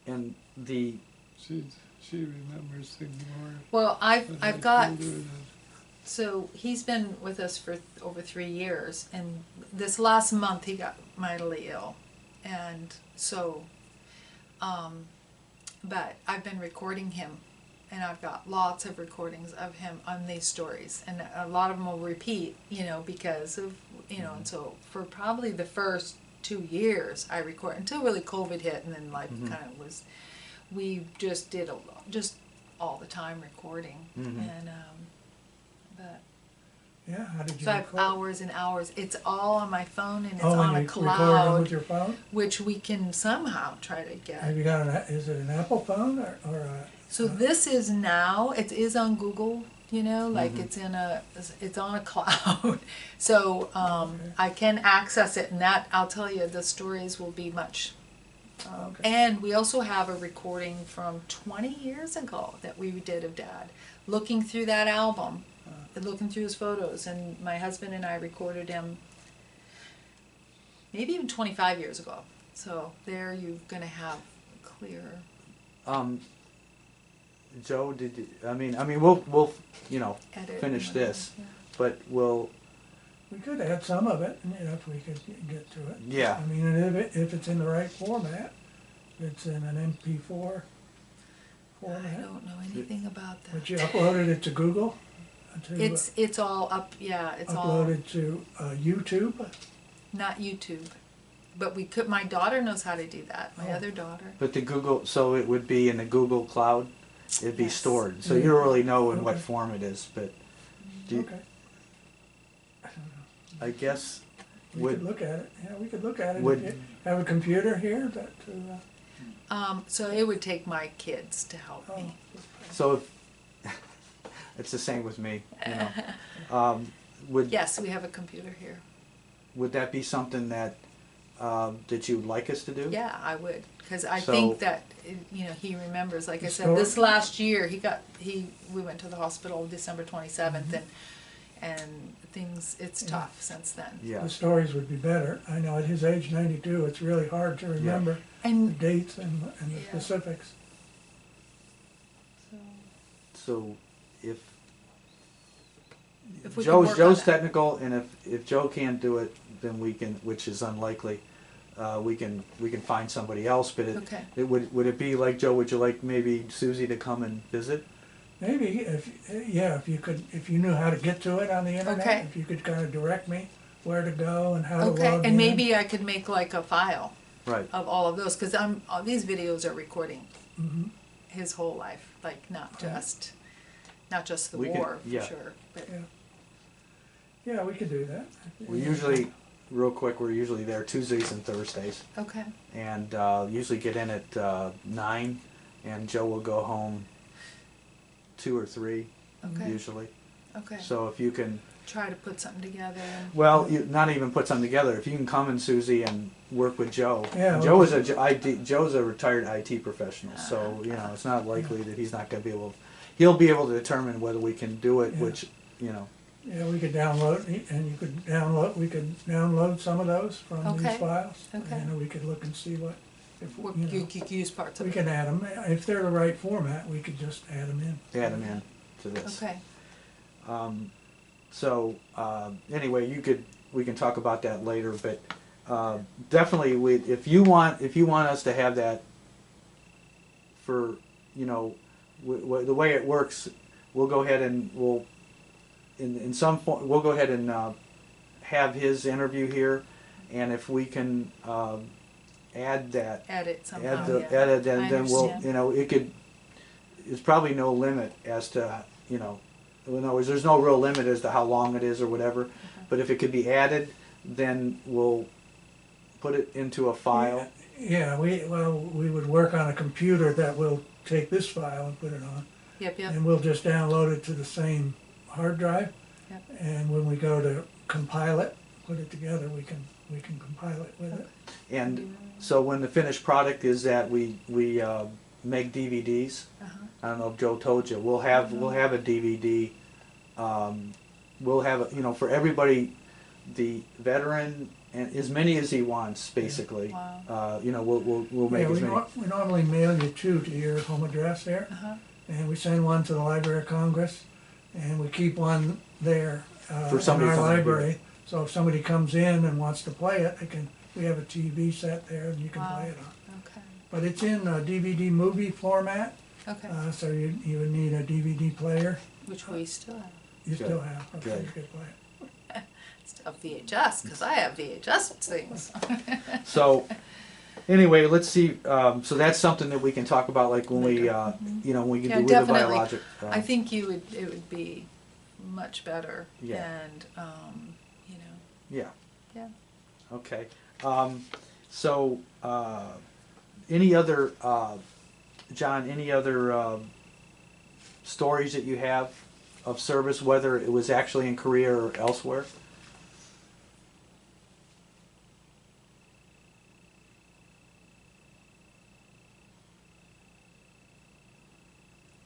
Speaker 1: And the.
Speaker 2: She remembers things more.
Speaker 3: Well, I've
Speaker 2: than I
Speaker 3: got.
Speaker 2: told her that.
Speaker 3: So he's been with us for over 3 years, and this last month he got mightily ill, and so, but I've been recording him, and I've got lots of recordings of him on these stories, and a lot of them will repeat, you know, because of, you know, and so for probably the first 2 years I record until really COVID hit, and then life kind of was, we just did just all the time recording, and but
Speaker 4: Yeah, how did you
Speaker 3: so I have
Speaker 4: record?
Speaker 3: hours and hours. It's all on my phone, and it's
Speaker 4: Oh,
Speaker 3: on
Speaker 4: and
Speaker 3: a
Speaker 4: you record them
Speaker 3: cloud,
Speaker 4: with your phone?
Speaker 3: which we can somehow try to get.
Speaker 4: Have you got is it an Apple phone or a?
Speaker 3: So this is now, it is on Google, you know, like it's on a cloud. So I can access it, and that, I'll tell you, the stories will be much. And we also have a recording from 20 years ago that we did of Dad, looking through that album, looking through his photos, and my husband and I recorded him maybe even 25 years ago. So there you're going to have clear.
Speaker 1: Joe, did you, I mean, we'll you know
Speaker 3: Edit
Speaker 1: finish
Speaker 3: and
Speaker 1: this,
Speaker 3: yeah.
Speaker 1: but
Speaker 4: We could add some of it, you know, if we could get to it.
Speaker 1: Yeah.
Speaker 4: I mean, and if it's in the right format, if it's in an MP4
Speaker 3: I
Speaker 4: format.
Speaker 3: don't know anything about that.
Speaker 4: But you uploaded it to Google?
Speaker 3: It's all up, yeah, it's all,
Speaker 4: Uploaded to YouTube?
Speaker 3: not YouTube. But we could, my daughter knows how to do that, my
Speaker 4: Oh.
Speaker 3: other daughter.
Speaker 1: But the Google, so it would be in the Google Cloud. It'd be
Speaker 3: Yes.
Speaker 1: stored, so you don't really know in what
Speaker 4: Okay.
Speaker 1: form it is. But do you,
Speaker 4: Okay.
Speaker 1: I guess
Speaker 4: We
Speaker 1: would
Speaker 4: could look at it, yeah, we could look at it.
Speaker 1: would-
Speaker 4: If you have a computer here that,
Speaker 3: So it would take my kids to help
Speaker 4: oh,
Speaker 3: me.
Speaker 1: so. If, it's the same with me. You know, would
Speaker 3: Yes, we have a computer here.
Speaker 1: would that be something that that you'd like us to do?
Speaker 3: Yeah, I would, because I
Speaker 1: So-
Speaker 3: think that, you know, he remembers, like I
Speaker 4: The
Speaker 3: said, this
Speaker 4: story?
Speaker 3: last year, we went to the hospital December 27th,
Speaker 4: Mm-hmm.
Speaker 3: and things, it's
Speaker 4: Yeah.
Speaker 3: tough since then.
Speaker 1: Yeah.
Speaker 4: the stories would be better. I know at his age, 92, it's really hard to remember the
Speaker 3: And
Speaker 4: dates and the
Speaker 3: Yeah.
Speaker 4: specifics.
Speaker 3: so,
Speaker 1: So if
Speaker 3: if we could
Speaker 1: Joe's
Speaker 3: work on
Speaker 1: Joe's
Speaker 3: that.
Speaker 1: technical, and if Joe can't do it, then we can, which is unlikely. We can find somebody else. But
Speaker 3: Okay.
Speaker 1: it would it be like, Joe? Would you like maybe Susie to come and visit?
Speaker 4: Maybe if you could, if you knew how to get to it on the internet,
Speaker 3: Okay.
Speaker 4: if you could kind of direct me where to go and how to
Speaker 3: Okay,
Speaker 4: log in.
Speaker 3: and maybe I could make like a file
Speaker 1: Right.
Speaker 3: of all of those, because all these videos are recording
Speaker 4: Mhm.
Speaker 3: his whole life, like not just the
Speaker 1: We could-
Speaker 3: war, for
Speaker 1: yeah.
Speaker 3: sure, but,
Speaker 4: Yeah. Yeah, we could do that.
Speaker 1: We're usually, real quick, we're usually there Tuesdays and Thursdays,
Speaker 3: okay,
Speaker 1: and usually get in at 9, and Joe will go home 2 or 3
Speaker 3: okay,
Speaker 1: usually.
Speaker 3: okay.
Speaker 1: So if you can,
Speaker 3: Try to put something together and,
Speaker 1: well, not even put something together. If you can come and Susie and work with Joe.
Speaker 4: Yeah,
Speaker 1: Joe
Speaker 4: we
Speaker 1: is Joe's a retired IT professional, so you know it's not likely that he's not going to be able. He'll be able to determine whether we can do it,
Speaker 4: Yeah.
Speaker 1: which you know.
Speaker 4: Yeah, we could download, and we could download some of those from
Speaker 3: Okay.
Speaker 4: these files.
Speaker 3: Okay.
Speaker 4: And we could look and see what, if,
Speaker 3: what
Speaker 4: you know,
Speaker 3: you could use parts of
Speaker 4: we
Speaker 3: it.
Speaker 4: can add them. If they're the right format, we could just add them in.
Speaker 1: Add him in to this.
Speaker 3: Okay,
Speaker 1: So anyway, we can talk about that later, but definitely if you want us to have that for, you know, the way it works, we'll go ahead and we'll in some form we'll go ahead and have his interview here, and if we can add that,
Speaker 3: add it somehow,
Speaker 1: add it,
Speaker 3: yeah.
Speaker 1: and
Speaker 3: I
Speaker 1: then we'll,
Speaker 3: understand.
Speaker 1: you know, there's probably no limit as to, you know, in other words, there's no real limit as to how long it is or whatever, but if it could be added, then we'll put it into a file.
Speaker 4: Yeah, we would work on a computer that will take this file and put it on.
Speaker 3: Yep, yep,
Speaker 4: And we'll just download it to the same hard drive.
Speaker 3: Yep.
Speaker 4: And when we go to compile it, put it together, we can compile it with it.
Speaker 1: And so when the finished product is that we make DVDs.
Speaker 3: uh-huh,
Speaker 1: I don't know if Joe told you. We'll have a DVD. We'll have you know, for everybody, the veteran and as many as he wants, basically.
Speaker 3: Wow.
Speaker 1: You know, we'll make
Speaker 4: Yeah,
Speaker 1: as many.
Speaker 4: we normally mail you two to your home address there.
Speaker 3: uh-huh,
Speaker 4: And we send one to the Library of Congress, and we keep one there
Speaker 1: For
Speaker 4: in
Speaker 1: somebody
Speaker 4: our
Speaker 1: to come and view
Speaker 4: library. So if somebody comes in and wants to play it, we have a TV set there and you can
Speaker 3: Wow.
Speaker 4: play it on.
Speaker 3: okay,
Speaker 4: But it's in a DVD movie format,
Speaker 3: okay,
Speaker 4: so you would need a DVD player.
Speaker 3: which we still have.
Speaker 4: You
Speaker 1: Good.
Speaker 4: still have, okay,
Speaker 1: Good.
Speaker 4: you could play it.
Speaker 3: Still have VHS, because I have VHS things.
Speaker 1: So, anyway, let's see. So that's something that we can talk about, like when we, you know, when we can
Speaker 3: Yeah,
Speaker 1: do with the
Speaker 3: definitely.
Speaker 1: biologic.
Speaker 3: I think it would be much better,
Speaker 1: Yeah.
Speaker 3: and, you know,
Speaker 1: Yeah.
Speaker 3: yeah.
Speaker 1: Okay. So, any other, John? Any other stories that you have of service, whether it was actually in Korea or elsewhere?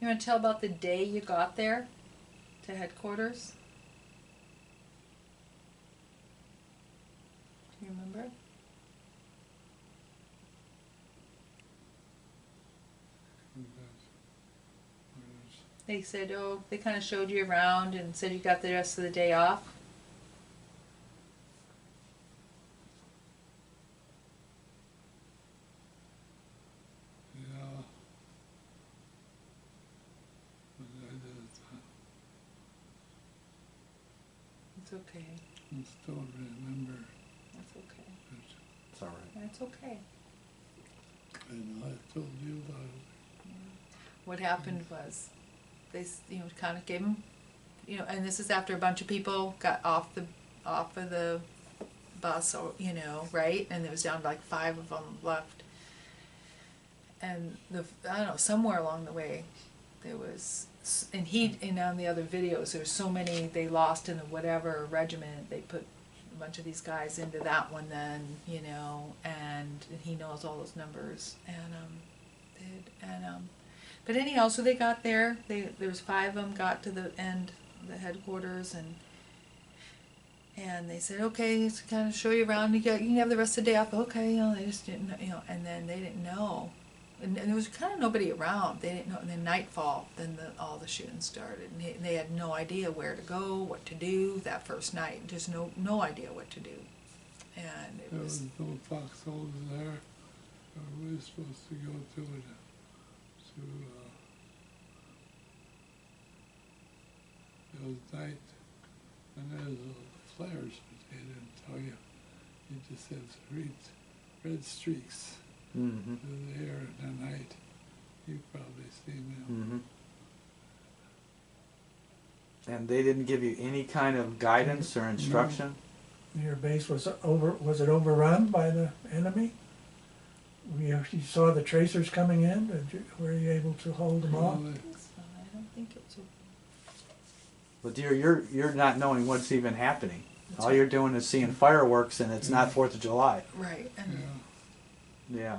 Speaker 3: You want to tell about the day you got there to headquarters? Do you remember? They said, oh, they kind of showed you around and said you got the rest of the day off. It's okay.
Speaker 2: I just don't remember.
Speaker 3: That's okay.
Speaker 2: But
Speaker 1: It's all right.
Speaker 3: That's okay.
Speaker 2: I know I told you about it.
Speaker 3: What happened was, they, kind of gave him, and this is after a bunch of people got off of the bus, or, right? And there was down to like 5 of them left. And I don't know, somewhere along the way, there was, and on the other videos, there were so many they lost in the whatever regiment. They put a bunch of these guys into that one then, and he knows all those numbers. But anyhow, so they got there. There was 5 of them got to the end, the headquarters, and they said, okay, let's kind of show you around. You can have the rest of the day off. Okay, they just didn't, and then they didn't know. And there was kind of nobody around. They didn't know. And then nightfall, then all the shooting started. And they had no idea where to go, what to do that first night. Just no idea what to do. And it
Speaker 2: There
Speaker 3: was,
Speaker 2: was no foxholes there. We were supposed to go to it, it was night, and there was flares, but they didn't tell you. You just had red streaks
Speaker 1: Mm-hmm.
Speaker 2: through the air at night. You've probably seen them.
Speaker 1: Mm-hmm. And they didn't give you any kind of guidance or instruction?
Speaker 4: Your base was it overrun by the enemy? You saw the tracers coming in, were you able to hold them off?
Speaker 2: Well,
Speaker 3: I think so. I don't think it's
Speaker 1: But dear, you're not knowing what's even happening.
Speaker 3: That's
Speaker 1: All
Speaker 3: right.
Speaker 1: you're doing is seeing fireworks, and it's not 4th of July.
Speaker 3: right. And
Speaker 2: yeah.
Speaker 1: Yeah,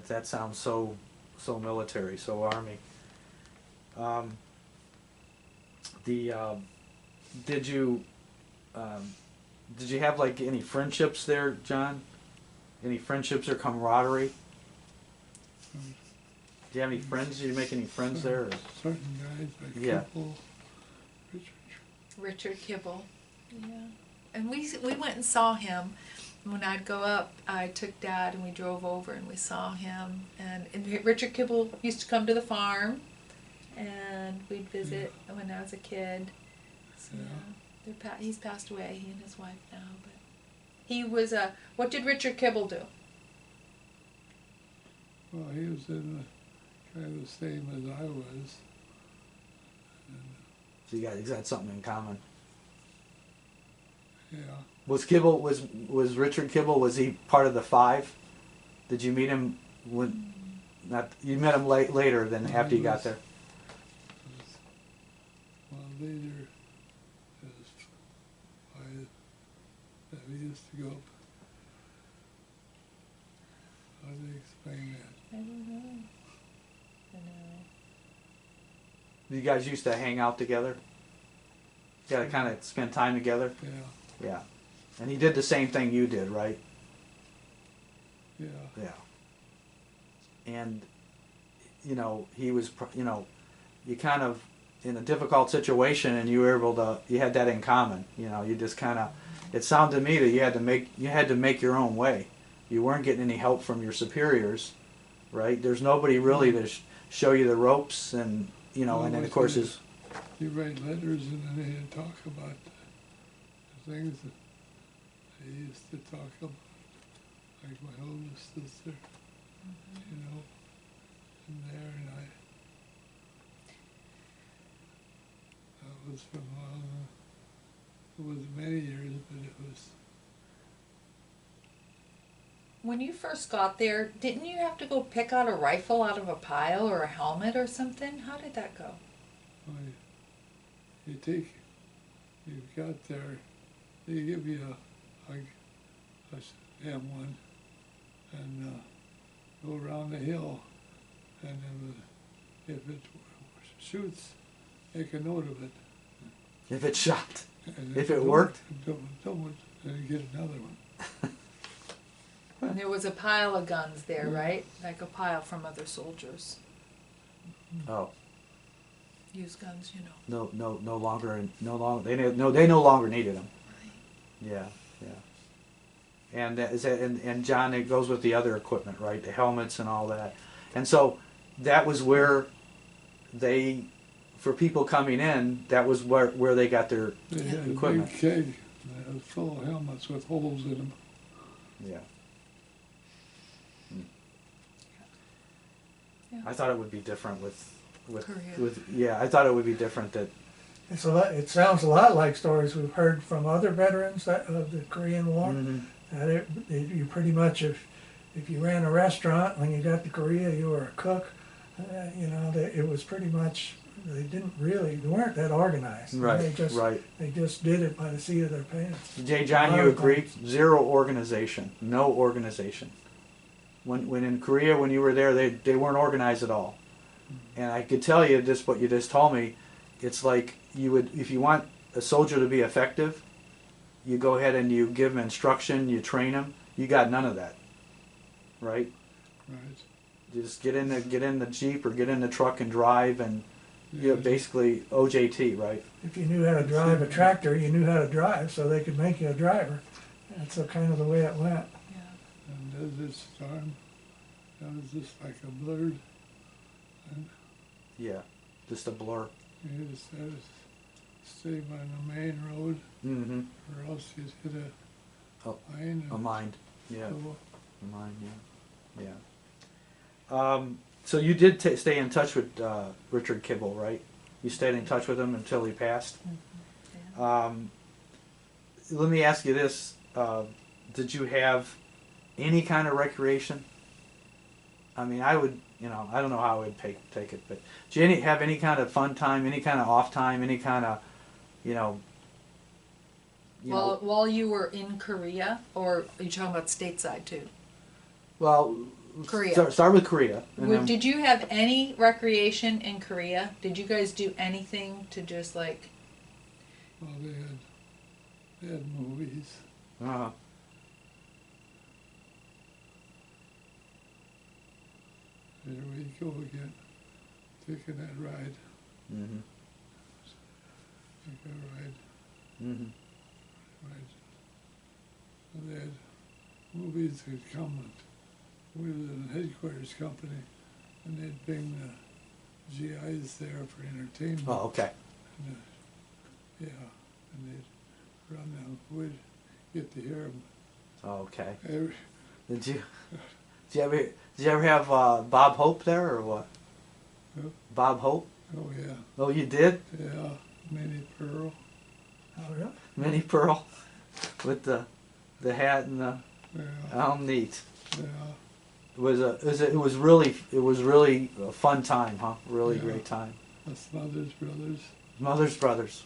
Speaker 1: that sounds so military, so Army. Did you have like any friendships there, John? Any friendships or camaraderie? Do you have any friends? Did you make any friends there? Or?
Speaker 2: Certain guys like
Speaker 1: Yeah.
Speaker 2: Kipple,
Speaker 3: Richard Kibble, yeah. And we went and saw him. When I'd go up, I took Dad and we drove over and we saw him. And Richard Kibble used to come to the farm, and we'd visit when I was a kid. So,
Speaker 2: Yeah.
Speaker 3: he's passed away, he and his wife now. But he was what did Richard Kibble do?
Speaker 2: Well, he was in the kind of the same as I was. And,
Speaker 1: So you guys got something in common.
Speaker 2: yeah.
Speaker 1: Was Richard Kibble? Was he part of the 5? Did you meet him when? Not you met him later than
Speaker 2: Well,
Speaker 1: after
Speaker 2: he
Speaker 1: you got
Speaker 2: was-
Speaker 1: there.
Speaker 2: Well, later, we used to go up. How do you explain that?
Speaker 3: I don't know. I know.
Speaker 1: You guys used to hang out together. You got to kind of spend time together.
Speaker 2: Yeah,
Speaker 1: Yeah. And he did the same thing you did, right?
Speaker 2: yeah.
Speaker 1: Yeah. And, he was, you kind of, in a difficult situation, and you were able to, you had that in common. You just kind of, it sounded to me that you had to make your own way. You weren't getting any help from your superiors, right? There's nobody really to show you the ropes, and, and then of course is.
Speaker 2: You write letters and then they talk about the things that they used to talk about, like my oldest sister, in there, and that was from, it was many years, but it was,
Speaker 3: When you first got there, didn't you have to go pick out a rifle out of a pile or a helmet or something? How did that go?
Speaker 2: you got there, they give you a M1 and go around the hill, and then if it shoots, make a note of it.
Speaker 1: If it shot.
Speaker 2: And
Speaker 1: If it worked?
Speaker 2: Don't, then you get another one.
Speaker 3: And there was a pile of guns there, right? Like a pile from other soldiers.
Speaker 1: Oh.
Speaker 3: Used guns,
Speaker 1: No longer. They no longer needed them. Yeah. And that is that, and John, it goes with the other equipment, right? The helmets and all that. And so that was where they for people coming in, that was where they got their
Speaker 2: They had a
Speaker 1: equipment.
Speaker 2: big keg, and it was full of helmets with holes in them.
Speaker 1: Yeah.
Speaker 3: Yeah.
Speaker 1: I thought it would be different with
Speaker 3: Korea.
Speaker 1: yeah. I thought it would be different that
Speaker 4: It's a lot, it sounds a lot like stories we've heard from other veterans of the Korean War.
Speaker 1: mhm.
Speaker 4: That you pretty much, if you ran a restaurant when you got to Korea, you were a cook. You know, it was pretty much, they weren't that organized.
Speaker 1: Right,
Speaker 4: They
Speaker 1: right.
Speaker 4: just did it by the seat of their pants.
Speaker 1: Jay, John, you agree? Zero organization, no organization. When in Korea, when you were there, they weren't organized at all. And I could tell you just what you just told me. It's like you would, if you want a soldier to be effective, you go ahead and you give him instruction, you train him. You got none of that, right?
Speaker 2: Right.
Speaker 1: You just get in the Jeep or get in the truck and drive, and you know,
Speaker 2: Yeah.
Speaker 1: basically OJT, right?
Speaker 4: If you knew how to drive a tractor, you knew how to drive, so they could make you a driver. That's kind of the way it went.
Speaker 3: Yeah.
Speaker 2: And Desert Storm, that was just like a blurred, and
Speaker 1: Yeah, just a blur.
Speaker 2: you just had to stay on the main road,
Speaker 1: Mm-hmm.
Speaker 2: or else you'd hit a
Speaker 1: Oh,
Speaker 2: mine.
Speaker 1: A mind, yeah.
Speaker 2: So,
Speaker 1: Mine, yeah, yeah. So you did stay in touch with Richard Kibble, right? You stayed in touch with him until he passed.
Speaker 3: Yeah.
Speaker 1: Let me ask you this: did you have any kind of recreation? I mean, I would, you know, I don't know how I would take it, but did you have any kind of fun time, any kind of off time, any kind of, you know?
Speaker 3: While you were in Korea, or are you talking about stateside too?
Speaker 1: Well,
Speaker 3: Korea.
Speaker 1: Start with Korea. And then,
Speaker 3: Did you have any recreation in Korea? Did you guys do anything to just like?
Speaker 2: well, they had movies.
Speaker 1: uh,
Speaker 2: There we go again, taking that ride,
Speaker 1: mhm,
Speaker 2: take that ride,
Speaker 1: mhm.
Speaker 2: right. So they had movies that come with, we was in a headquarters company, and they'd bring the GIs there for entertainment.
Speaker 1: Oh, okay.
Speaker 2: And, yeah, and they'd run them, we'd get to hear them.
Speaker 1: Oh, okay.
Speaker 2: Every,
Speaker 1: Did you ever have Bob Hope there or what?
Speaker 2: Who?
Speaker 1: Bob Hope?
Speaker 2: oh yeah,
Speaker 1: Oh, you did?
Speaker 2: yeah, Minnie Pearl,
Speaker 4: Oh, really?
Speaker 1: Minnie Pearl with the hat and the
Speaker 2: yeah,
Speaker 1: oh, neat.
Speaker 2: yeah.
Speaker 1: It was really a fun time, huh? Really
Speaker 2: Yeah.
Speaker 1: great time.
Speaker 2: The Smothers Brothers.
Speaker 1: Mother's brothers.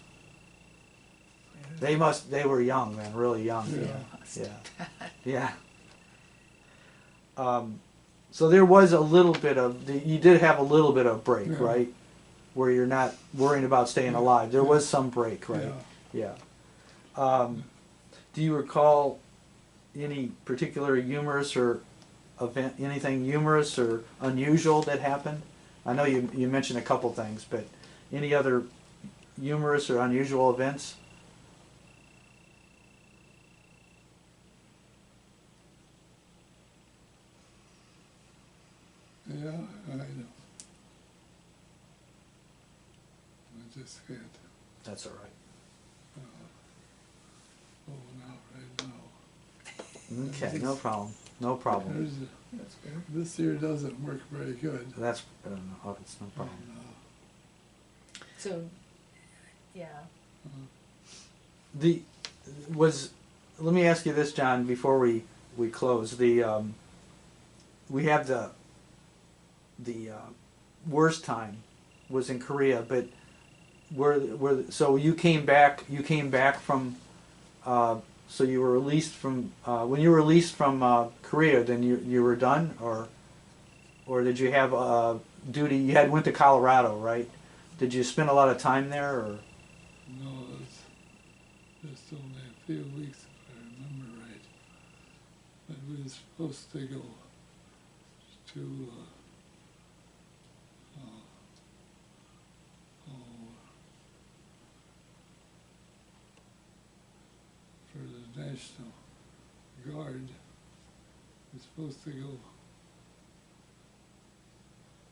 Speaker 1: They were young, man, really young.
Speaker 2: Yeah.
Speaker 1: Yeah. Yeah. So there was a little bit of, you did have a little bit of break,
Speaker 2: Yeah.
Speaker 1: right? Where you're not worrying about staying alive. There was some break, right?
Speaker 2: Yeah.
Speaker 1: Yeah. Do you recall any particular humorous or event, anything humorous or unusual that happened? I know you mentioned a couple things, but any other humorous or unusual events?
Speaker 2: Yeah, I know. I just can't.
Speaker 1: That's all right.
Speaker 2: Oh, now, right now.
Speaker 1: Okay, no problem. No problem.
Speaker 2: There's
Speaker 4: That's good.
Speaker 2: this year doesn't work very good.
Speaker 1: That's oh, it's no problem.
Speaker 3: So, yeah.
Speaker 1: Let me ask you this, John, before we close. We have the worst time was in Korea, but so you came back from so you were released from when you were released from Korea, then you were done, or did you have duty? You went to Colorado, right? Did you spend a lot of time there, or?
Speaker 2: No, it's just only a few weeks if I remember right. But we were supposed to go to for the National Guard. We're supposed to go,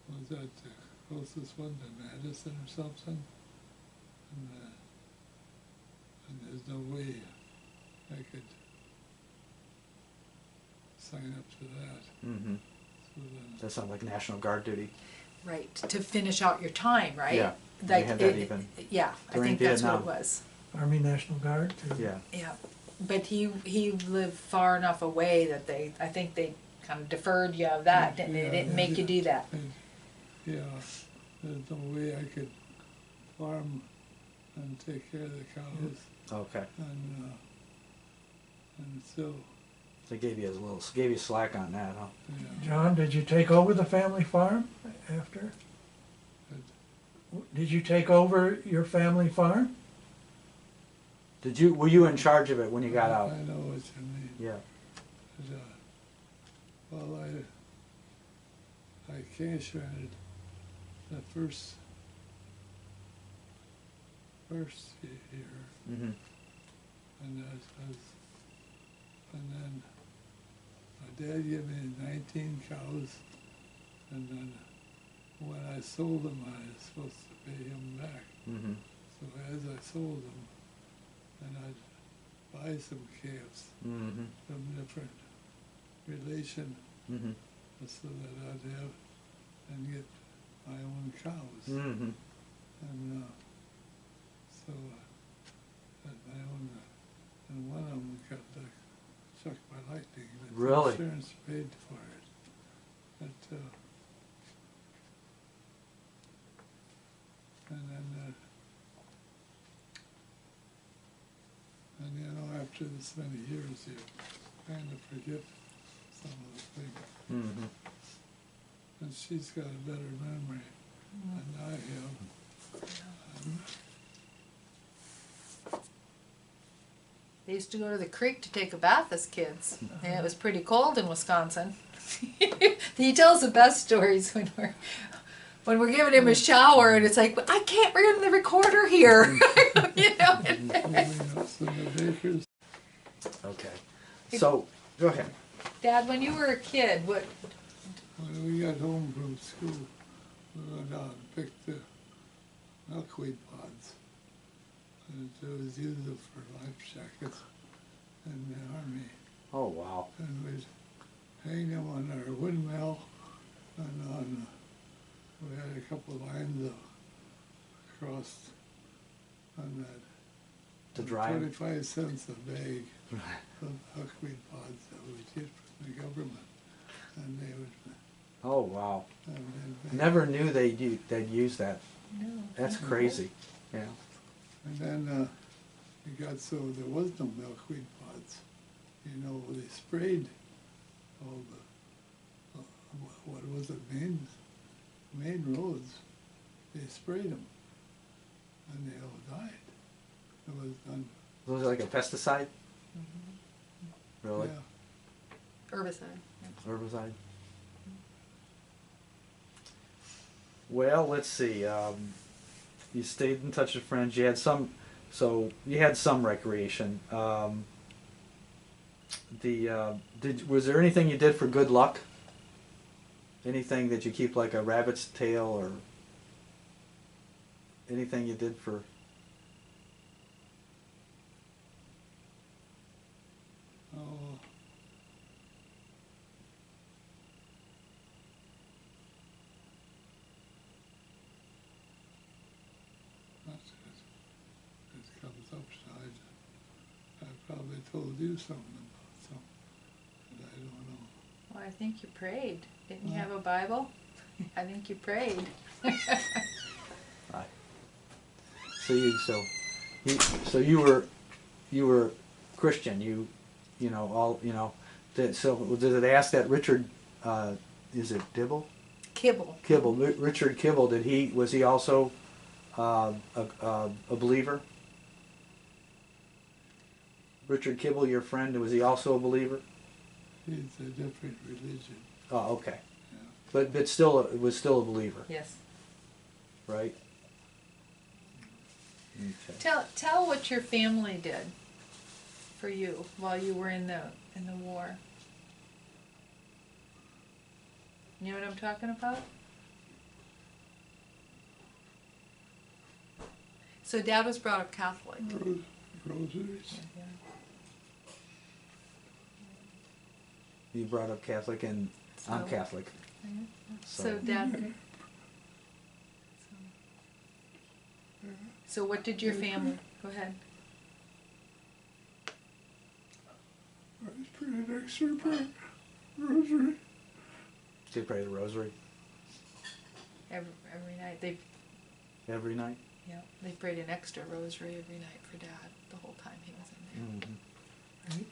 Speaker 2: was that closest one to Madison or something. And there's no way I could sign up to that.
Speaker 1: Mm-hmm.
Speaker 2: So then,
Speaker 1: That sounds like National Guard duty.
Speaker 3: Right, to finish out your time, right?
Speaker 1: Yeah,
Speaker 3: Like
Speaker 1: they had that even
Speaker 3: yeah, I
Speaker 1: during
Speaker 3: think that's what it
Speaker 1: Vietnam.
Speaker 3: was.
Speaker 4: Army National Guard too.
Speaker 1: Yeah.
Speaker 3: Yeah, but he lived far enough away that I think they kind of deferred you of that, didn't they? They didn't make you do that.
Speaker 2: and, yeah, there's no way I could farm and take care of the cows.
Speaker 1: Okay.
Speaker 2: And so,
Speaker 1: They gave you slack on that, huh?
Speaker 2: yeah.
Speaker 4: John, did you take over the family farm after? Did you take over your family farm?
Speaker 1: Were you in charge of it when you got out?
Speaker 2: I know what you mean.
Speaker 1: Yeah.
Speaker 2: But, well, I cash rented the first year,
Speaker 1: Mm-hmm.
Speaker 2: and then my dad gave me 19 cows, and then when I sold them, I was supposed to pay him back.
Speaker 1: Mm-hmm.
Speaker 2: So as I sold them, then I'd buy some calves
Speaker 1: Mm-hmm.
Speaker 2: from different relation,
Speaker 1: Mm-hmm.
Speaker 2: so that I'd have and get my own cows.
Speaker 1: Mm-hmm.
Speaker 2: And so had my own, and one of them got struck by lightning. But the
Speaker 1: Really?
Speaker 2: insurance paid for it. But and you know, after this many years, you kind of forget some of the things.
Speaker 1: Mm-hmm.
Speaker 2: And she's got a better memory than I have.
Speaker 3: They used to go to the creek to take a bath as kids, and it was pretty cold in Wisconsin. He tells the best stories when we're giving him a shower, and it's like, I can't run the recorder here, you know.
Speaker 2: So the bakers,
Speaker 1: Okay. So, go ahead.
Speaker 3: Dad, when you were a kid, what?
Speaker 2: when we got home from school, we went out and picked the milkweed pods. And it was used for life jackets in the army.
Speaker 1: Oh, wow.
Speaker 2: And we'd hang them on our windmill, and we had a couple lines across on that.
Speaker 1: To dry 'em?
Speaker 2: 25 cents a bag of milkweed pods that we get from the government. And they would,
Speaker 1: Oh, wow.
Speaker 2: and they'd
Speaker 1: Never knew they'd use that.
Speaker 3: No.
Speaker 1: That's crazy. Yeah.
Speaker 2: And then it got so there was no milkweed pods. You know, they sprayed all the, what was it, main roads. They sprayed them, and they all died. It was done.
Speaker 1: Was it like a pesticide? Really?
Speaker 2: Yeah.
Speaker 3: Herbicide.
Speaker 1: Herbicide? Well, let's see. You stayed in touch with friends. You had some recreation. Was there anything you did for good luck? Anything that you keep, like a rabbit's tail, or anything you did for?
Speaker 2: Oh. It comes upside. I probably told you something about something that I don't know.
Speaker 3: Well, I think you prayed. Didn't you have a Bible? I think you prayed.
Speaker 1: So you were Christian. Did it ask that Richard? Is it Dibble?
Speaker 3: Kibble.
Speaker 1: Kibble. Richard Kibble. Was he also a believer? Richard Kibble, your friend, was he also a believer?
Speaker 2: It's a different religion.
Speaker 1: Oh, okay.
Speaker 2: Yeah.
Speaker 1: But still, was still a believer,
Speaker 3: Yes.
Speaker 1: right? Okay.
Speaker 3: Tell what your family did for you while you were in the war. You know what I'm talking about? So Dad was brought up Catholic.
Speaker 2: Rosaries.
Speaker 3: Yeah.
Speaker 1: You brought up Catholic, and I'm
Speaker 3: So-
Speaker 1: Catholic.
Speaker 3: So Dad. So what did your family? Go ahead.
Speaker 2: I was pretty extra prayer. Rosary.
Speaker 1: They pray the rosary
Speaker 3: Every night
Speaker 1: every night.
Speaker 3: they prayed an extra rosary every night for Dad the whole time he was in there.
Speaker 1: Mm-hmm.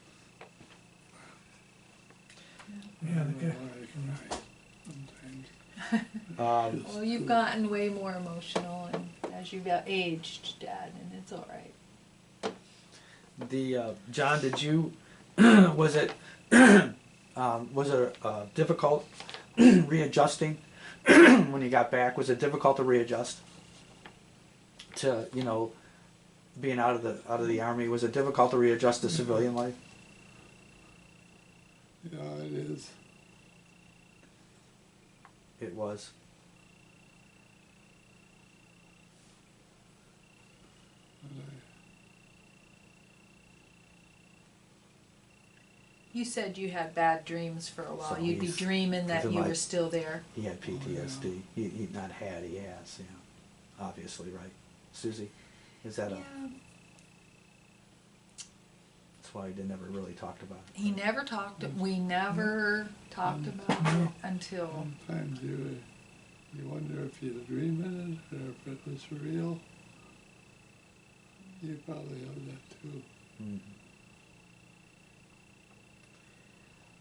Speaker 4: Yeah, the guy.
Speaker 2: Sometimes.
Speaker 3: Well, you've gotten way more emotional and as you've aged, Dad, and it's all right.
Speaker 1: The John, did you was it difficult readjusting when you got back? Was it difficult to readjust to being out of the army? Was it difficult to readjust to civilian life?
Speaker 2: Yeah, it is.
Speaker 1: It was.
Speaker 2: But
Speaker 3: You said you had bad dreams for a while.
Speaker 1: So
Speaker 3: You'd be
Speaker 1: he's-
Speaker 3: dreaming that
Speaker 1: he's
Speaker 3: you
Speaker 1: like-
Speaker 3: were still there.
Speaker 1: He had PTSD. He not had. He has. Yeah. Obviously, right. Susie, is that a? That's why they never really talked about it.
Speaker 3: He never talked. We never talked about it until.
Speaker 2: sometimes you wonder if you're dreaming it or if it was real. You probably have that too.
Speaker 1: Mhm.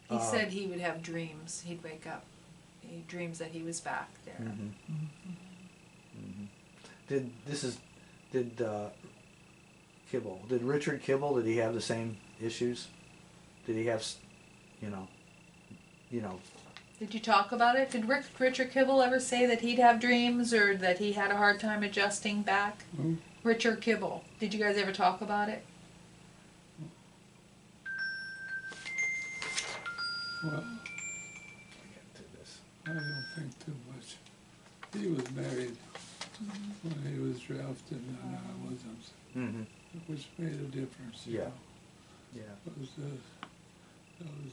Speaker 3: He said he would have dreams. He'd wake up. He dreams that he was back there.
Speaker 1: Mhm. Mhm. Did Kibble? Did Richard Kibble? Did he have the same issues? Did he have, you know?
Speaker 3: Did you talk about it? Did Richard Kibble ever say that he'd have dreams or that he had a hard time adjusting back?
Speaker 2: Who?
Speaker 3: Richard Kibble. Did you guys ever talk about it?
Speaker 2: Well,
Speaker 1: Get to this.
Speaker 2: I don't think too much. He was married when he was drafted and I wasn't,
Speaker 1: Mm-hmm.
Speaker 2: which made a difference. you
Speaker 1: Yeah.
Speaker 2: know.
Speaker 1: Yeah.
Speaker 2: That was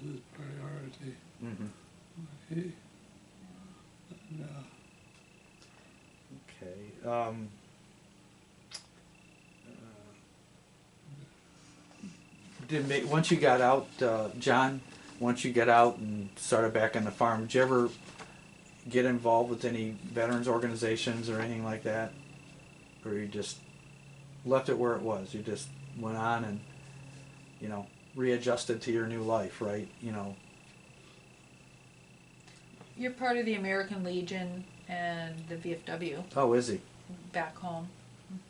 Speaker 2: his priority.
Speaker 1: Mm-hmm.
Speaker 2: He, and,
Speaker 1: Okay. Once you got out, John? Once you get out and started back on the farm, did you ever get involved with any veterans organizations or anything like that, or you just left it where it was? You just went on and readjusted to your new life, right?
Speaker 3: You're part of the American Legion and the VFW
Speaker 1: Oh, is he?
Speaker 3: back home.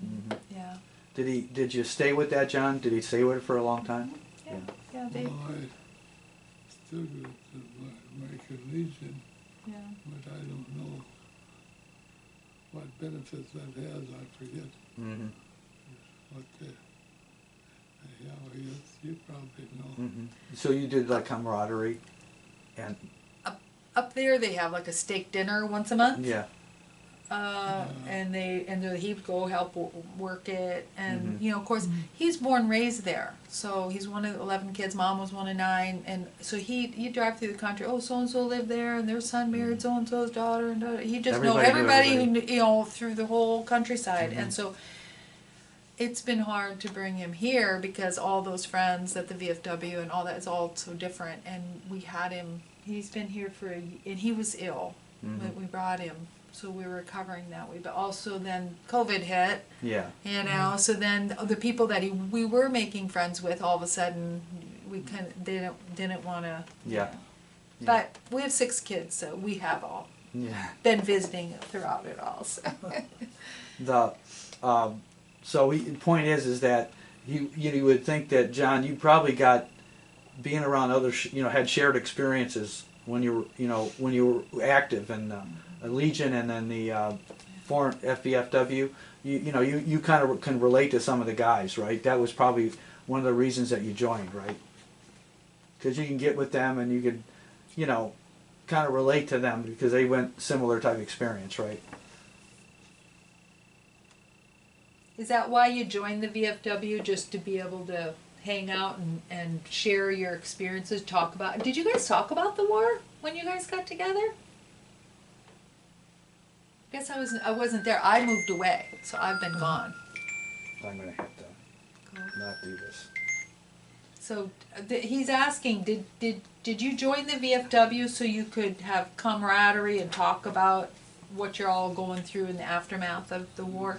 Speaker 1: Mm-hmm.
Speaker 3: Yeah.
Speaker 1: Did you stay with that, John? Did he stay with it for a long time?
Speaker 3: Yeah. Yeah. They.
Speaker 2: well, I still go to the American Legion,
Speaker 3: Yeah.
Speaker 2: but I don't know what benefits that has. I forget
Speaker 1: Mm-hmm.
Speaker 2: what the, yeah, I guess you probably know.
Speaker 1: Mm-hmm. So you did like camaraderie, and
Speaker 3: Up there, they have like a steak dinner once a month.
Speaker 1: yeah.
Speaker 3: And he'd go help work it, and
Speaker 1: Mhm.
Speaker 3: of course he's born and raised there, so he's one of 11 kids. Mom was one of 9, and so he'd drive through the country. Oh, so and so lived there, and their son married so and so's daughter, and he just know
Speaker 1: Everybody
Speaker 3: everybody
Speaker 1: knew
Speaker 3: who through the whole countryside,
Speaker 1: Mhm.
Speaker 3: and so it's been hard to bring him here because all those friends at the VFW and all that is all so different, and we had him. He's been here and he was ill, but
Speaker 1: Mhm.
Speaker 3: we brought him. So we were recovering that way, but also then COVID hit,
Speaker 1: Yeah.
Speaker 3: so then the people that we were making friends with, all of a sudden, we didn't want to.
Speaker 1: Yeah.
Speaker 3: But we have 6 kids, so we have all
Speaker 1: Yeah.
Speaker 3: been visiting throughout it all. So.
Speaker 1: The point is that you would think that, John, you probably got being around others, had shared experiences when you were active in Legion and then the foreign FVFW. You kind of can relate to some of the guys, right? That was probably one of the reasons that you joined, right? Because you can get with them and you could, kind of relate to them because they went similar type experience, right?
Speaker 3: Is that why you joined the VFW, just to be able to hang out and share your experiences, talk about? Did you guys talk about the war when you guys got together? I guess I wasn't there. I moved away, so I've been gone.
Speaker 1: I'm gonna have to not do this.
Speaker 3: So he's asking, did you join the VFW so you could have camaraderie and talk about what you're all going through in the aftermath of the war?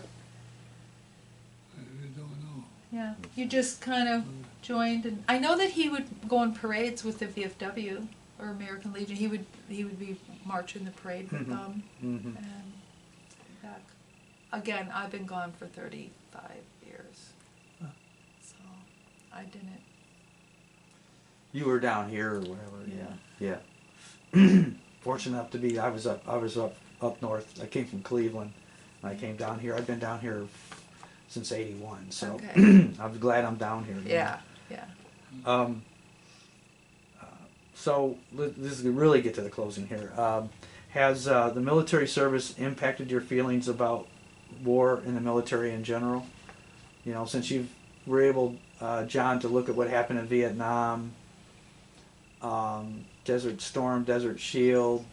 Speaker 2: I really don't know.
Speaker 3: Yeah, you just kind of joined, and I know that he would go on parades with the VFW or American Legion. He would be marching the parade with them.
Speaker 1: Mm-hmm.
Speaker 3: And back again, I've been gone for 35 years, so I didn't.
Speaker 1: You were down here or whatever. Yeah. Fortunate enough to be. I was up north. I came from Cleveland, and I came down here. I've been down here since '81, so
Speaker 3: Okay.
Speaker 1: I'm glad I'm down here.
Speaker 3: Yeah.
Speaker 1: So this is gonna really get to the closing here. Has the military service impacted your feelings about war in the military in general? You know, since you were able, John, to look at what happened in Vietnam, Desert Storm, Desert Shield,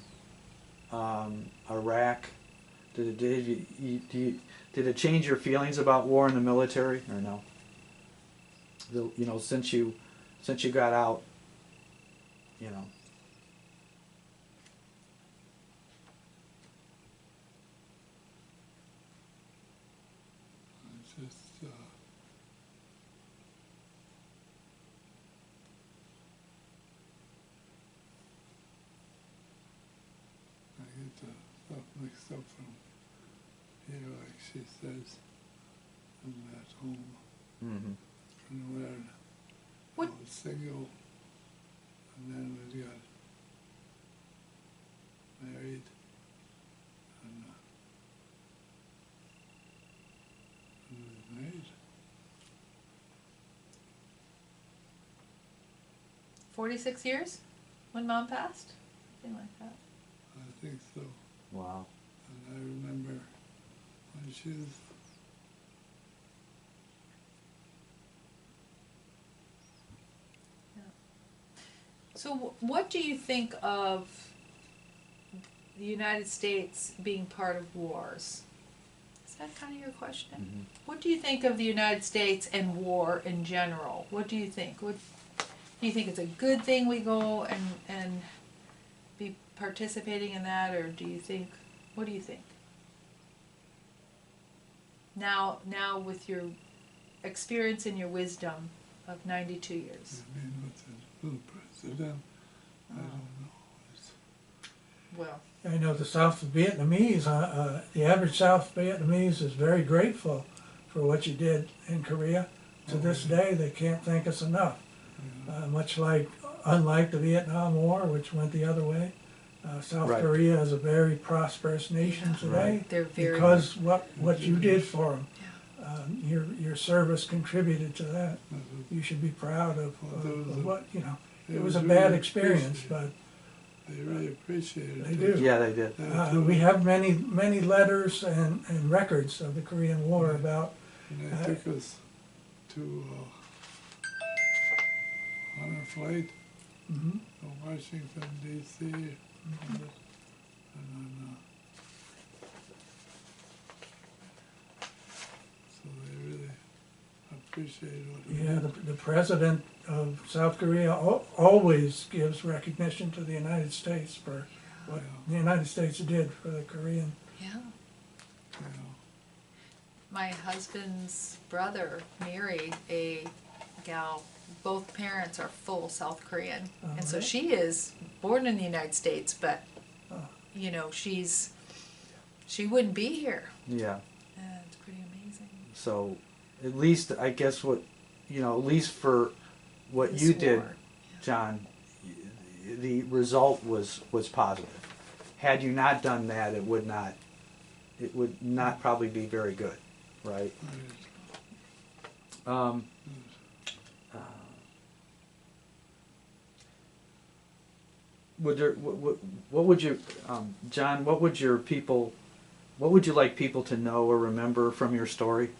Speaker 1: Iraq. Did it change your feelings about war in the military or no? You know, since you got out, you know.
Speaker 2: It's just, I get the stuff mixed up from here, like she says, and at home,
Speaker 1: Mm-hmm.
Speaker 2: from where
Speaker 3: What-
Speaker 2: I was single, and then we got married, and we was married.
Speaker 3: 46 years when Mom passed, something like that.
Speaker 2: I think so.
Speaker 1: Wow.
Speaker 2: And I remember when she was,
Speaker 3: So what do you think of the United States being part of wars? Is that kind of your question?
Speaker 1: Mm-hmm.
Speaker 3: What do you think of the United States and war in general? What do you think? Do you think it's a good thing we go and be participating in that, or do you think, what do you think? Now with your experience and your wisdom of 92 years.
Speaker 2: I mean, with the little president, I don't know. It's,
Speaker 3: Well,
Speaker 4: I know the South Vietnamese, the average South Vietnamese is very grateful for what you did in Korea. To this day, they can't thank us enough. Unlike the Vietnam War, which went the other way, South
Speaker 1: Right.
Speaker 4: Korea is a very prosperous nation today
Speaker 1: Right.
Speaker 3: they're very
Speaker 4: because what you did for them. Your service contributed to that. You should be proud of what, you know. It was a bad experience, but
Speaker 2: they really appreciated it.
Speaker 4: they do.
Speaker 1: Yeah, they did.
Speaker 4: We have many letters and records of the Korean War about.
Speaker 2: And they took us to on a flight
Speaker 4: Mhm.
Speaker 2: to Washington, D.C. And then, so they really appreciated what we
Speaker 4: Yeah,
Speaker 2: did.
Speaker 4: the president of South Korea always gives recognition to the United States for what the United States did for the Korean.
Speaker 3: Yeah.
Speaker 2: You know.
Speaker 3: My husband's brother married a gal. Both parents are full South Korean, and so
Speaker 4: really?
Speaker 3: she is born in the United States, but
Speaker 4: Oh.
Speaker 3: you know she wouldn't be here.
Speaker 1: Yeah.
Speaker 3: It's pretty amazing.
Speaker 1: So, at least I guess at least for what
Speaker 3: This
Speaker 1: you did,
Speaker 3: war.
Speaker 1: John, the result was positive. Had you not done that, it would not probably be very good, right?
Speaker 2: Right.
Speaker 1: What would you, John? What would you like people to know or remember from your story?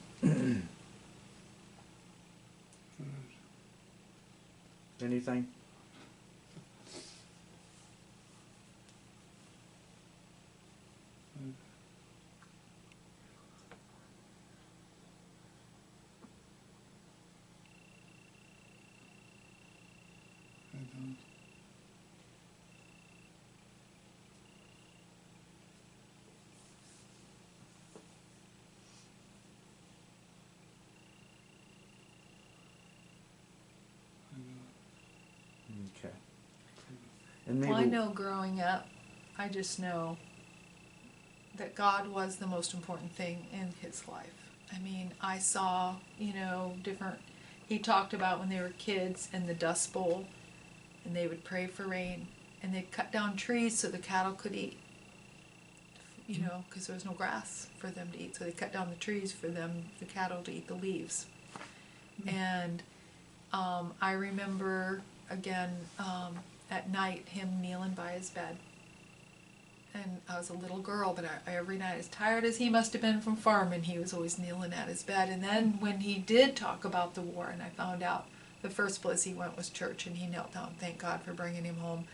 Speaker 1: Anything?
Speaker 2: I don't.
Speaker 1: Okay. And maybe
Speaker 3: Well, I know growing up, I just know that God was the most important thing in his life. I mean, I saw, different, he talked about when they were kids and the Dust Bowl, and they would pray for rain, and they'd cut down trees so the cattle could eat, because there was no grass for them to eat. So they cut down the trees for the cattle to eat the leaves. And I remember, again, at night, him kneeling by his bed. And I was a little girl, but every night, as tired as he must have been from farming, he was always kneeling at his bed. And then when he did talk about the war, and I found out the first place he went was church, and he knelt down, thank God for bringing him home.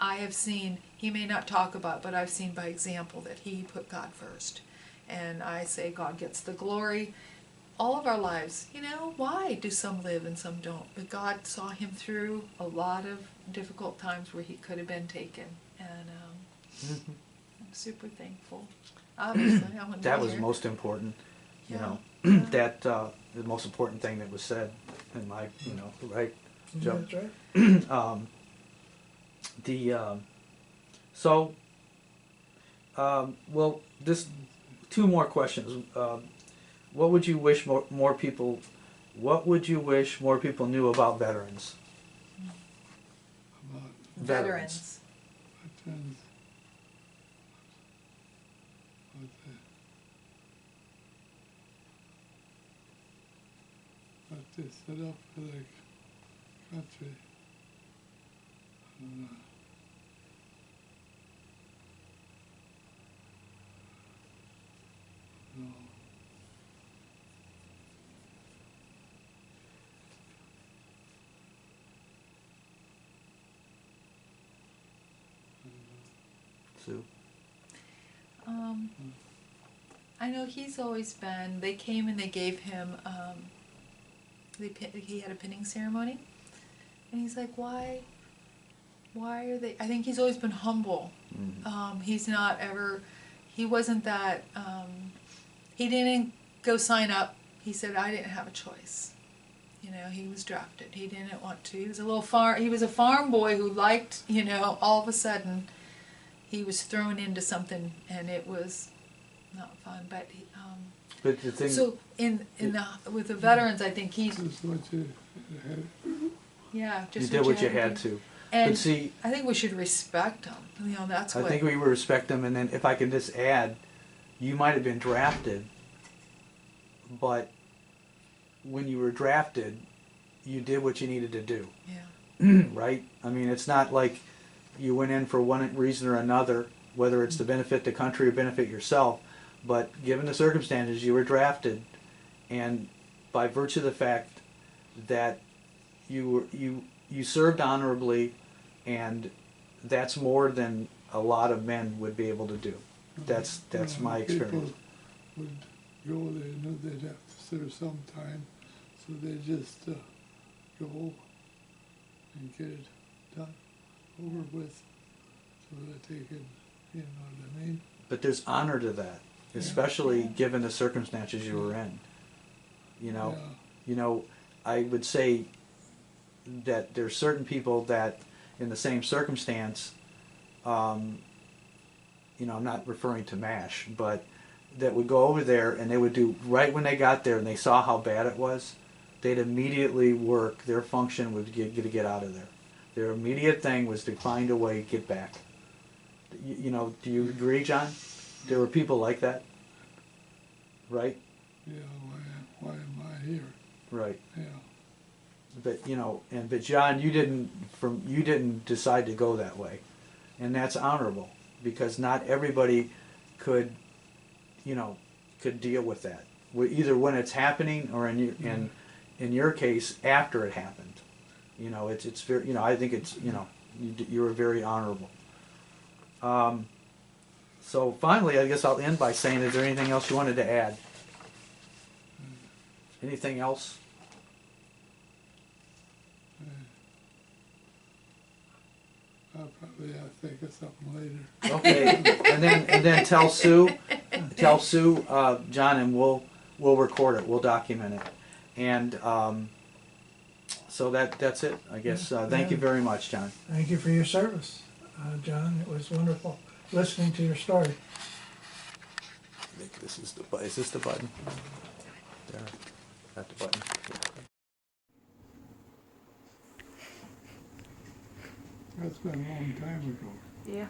Speaker 3: I have seen, he may not talk about it, but I've seen by example that he put God first. And I say God gets the glory. All of our lives, why do some live and some don't? But God saw him through a lot of difficult times where he could have been taken. And I'm super thankful. Obviously, I wouldn't
Speaker 1: that
Speaker 3: be
Speaker 1: was
Speaker 3: here.
Speaker 1: most important.
Speaker 3: Yeah.
Speaker 1: That the most important thing that was said in my, right? Joe?
Speaker 4: That's right.
Speaker 1: Well, this 2 more questions. What would you wish more people? What would you wish more people knew about veterans?
Speaker 2: About
Speaker 3: Veterans.
Speaker 2: veterans. What they set up for the country. No.
Speaker 1: Sue?
Speaker 3: I know he's always been, they came and they gave him, he had a pinning ceremony, and he's like, why are they, I think he's always been humble.
Speaker 1: Mm-hmm.
Speaker 3: He's not ever, he wasn't that, he didn't go sign up. He said, I didn't have a choice. He was drafted. He didn't want to. He was a farm boy who liked, all of a sudden he was thrown into something, and it was not fun. But
Speaker 1: But the thing,
Speaker 3: so with the veterans, I think he's
Speaker 2: Just what you had.
Speaker 3: just
Speaker 1: you did what you had
Speaker 3: do.
Speaker 1: to.
Speaker 3: And
Speaker 1: But see,
Speaker 3: I think we should respect him. That's
Speaker 1: I
Speaker 3: what.
Speaker 1: think we respect them, and then if I can just add, you might have been drafted, but when you were drafted, you did what you needed to do.
Speaker 3: Yeah.
Speaker 1: Right? I mean, it's not like you went in for one reason or another, whether it's to benefit the country or benefit yourself, but given the circumstances, you were drafted, and by virtue of the fact that you served honorably, and that's more than a lot of men would be able to do. That's my experience.
Speaker 2: People would go, they knew they'd have to serve some time, so they just go and get it done, over with, so that they could, you know what I mean?
Speaker 1: But there's honor to that, especially given the circumstances you were in.
Speaker 2: Yeah.
Speaker 1: I would say that there's certain people that, in the same circumstance, I'm not referring to MASH, but that would go over there and they would do, right when they got there and they saw how bad it was, they'd immediately work, their function was to get out of there. Their immediate thing was to find a way to get back. Do you agree, John? There were people like that? Right?
Speaker 2: Yeah, why am I here?
Speaker 1: Right.
Speaker 2: Yeah.
Speaker 1: But but John, you didn't decide to go that way, and that's honorable, because not everybody could deal with that. either when it's happening or in your case after it happened. You know, it's very, you know, I think it's, you know, you were very honorable. So finally, I guess I'll end by saying, is there anything else you wanted to add? Anything else?
Speaker 2: I'll probably have to think of something later.
Speaker 1: Okay, and then tell Sue, John, and we'll record it. We'll document it, and so that's it, I guess. Thank you very much, John.
Speaker 4: Thank you for your service, John. It was wonderful listening to your story.
Speaker 1: I think this is is this the button? There, not the button.
Speaker 2: That's been a long time ago.
Speaker 5: Yeah.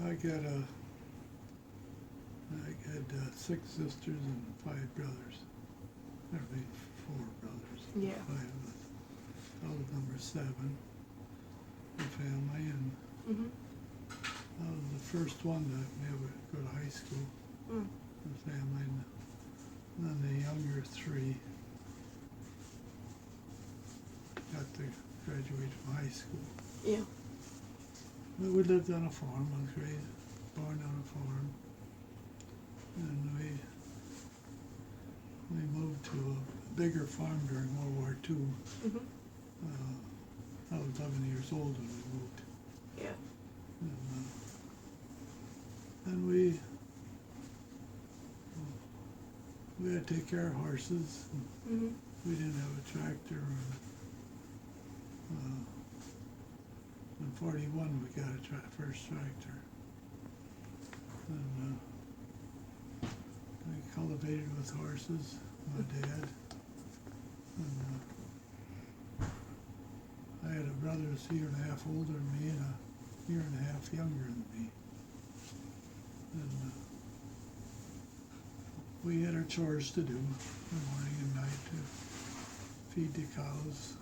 Speaker 2: I had 6 sisters and 5 brothers. There were 4 brothers.
Speaker 5: Yeah.
Speaker 2: 5 of us. I was number 7 in the family, and
Speaker 5: Mhm.
Speaker 2: I was the first one to ever go to high school
Speaker 5: Mm.
Speaker 2: in the family. And then the younger 3 got to graduate from high school.
Speaker 5: Yeah.
Speaker 2: But we lived on a farm. I was raised, born on a farm. And we moved to a bigger farm during World War II.
Speaker 5: Mhm.
Speaker 2: I was 11 years old when we moved.
Speaker 5: Yeah.
Speaker 2: And we had to take care of horses.
Speaker 5: Mhm.
Speaker 2: We didn't have a tractor. In 41 we got a first tractor. And I cultivated with horses, my dad. And I had a brother who's a year and a half older than me and a year and a half younger than me. And we had our chores to do in the morning and night to feed the cows,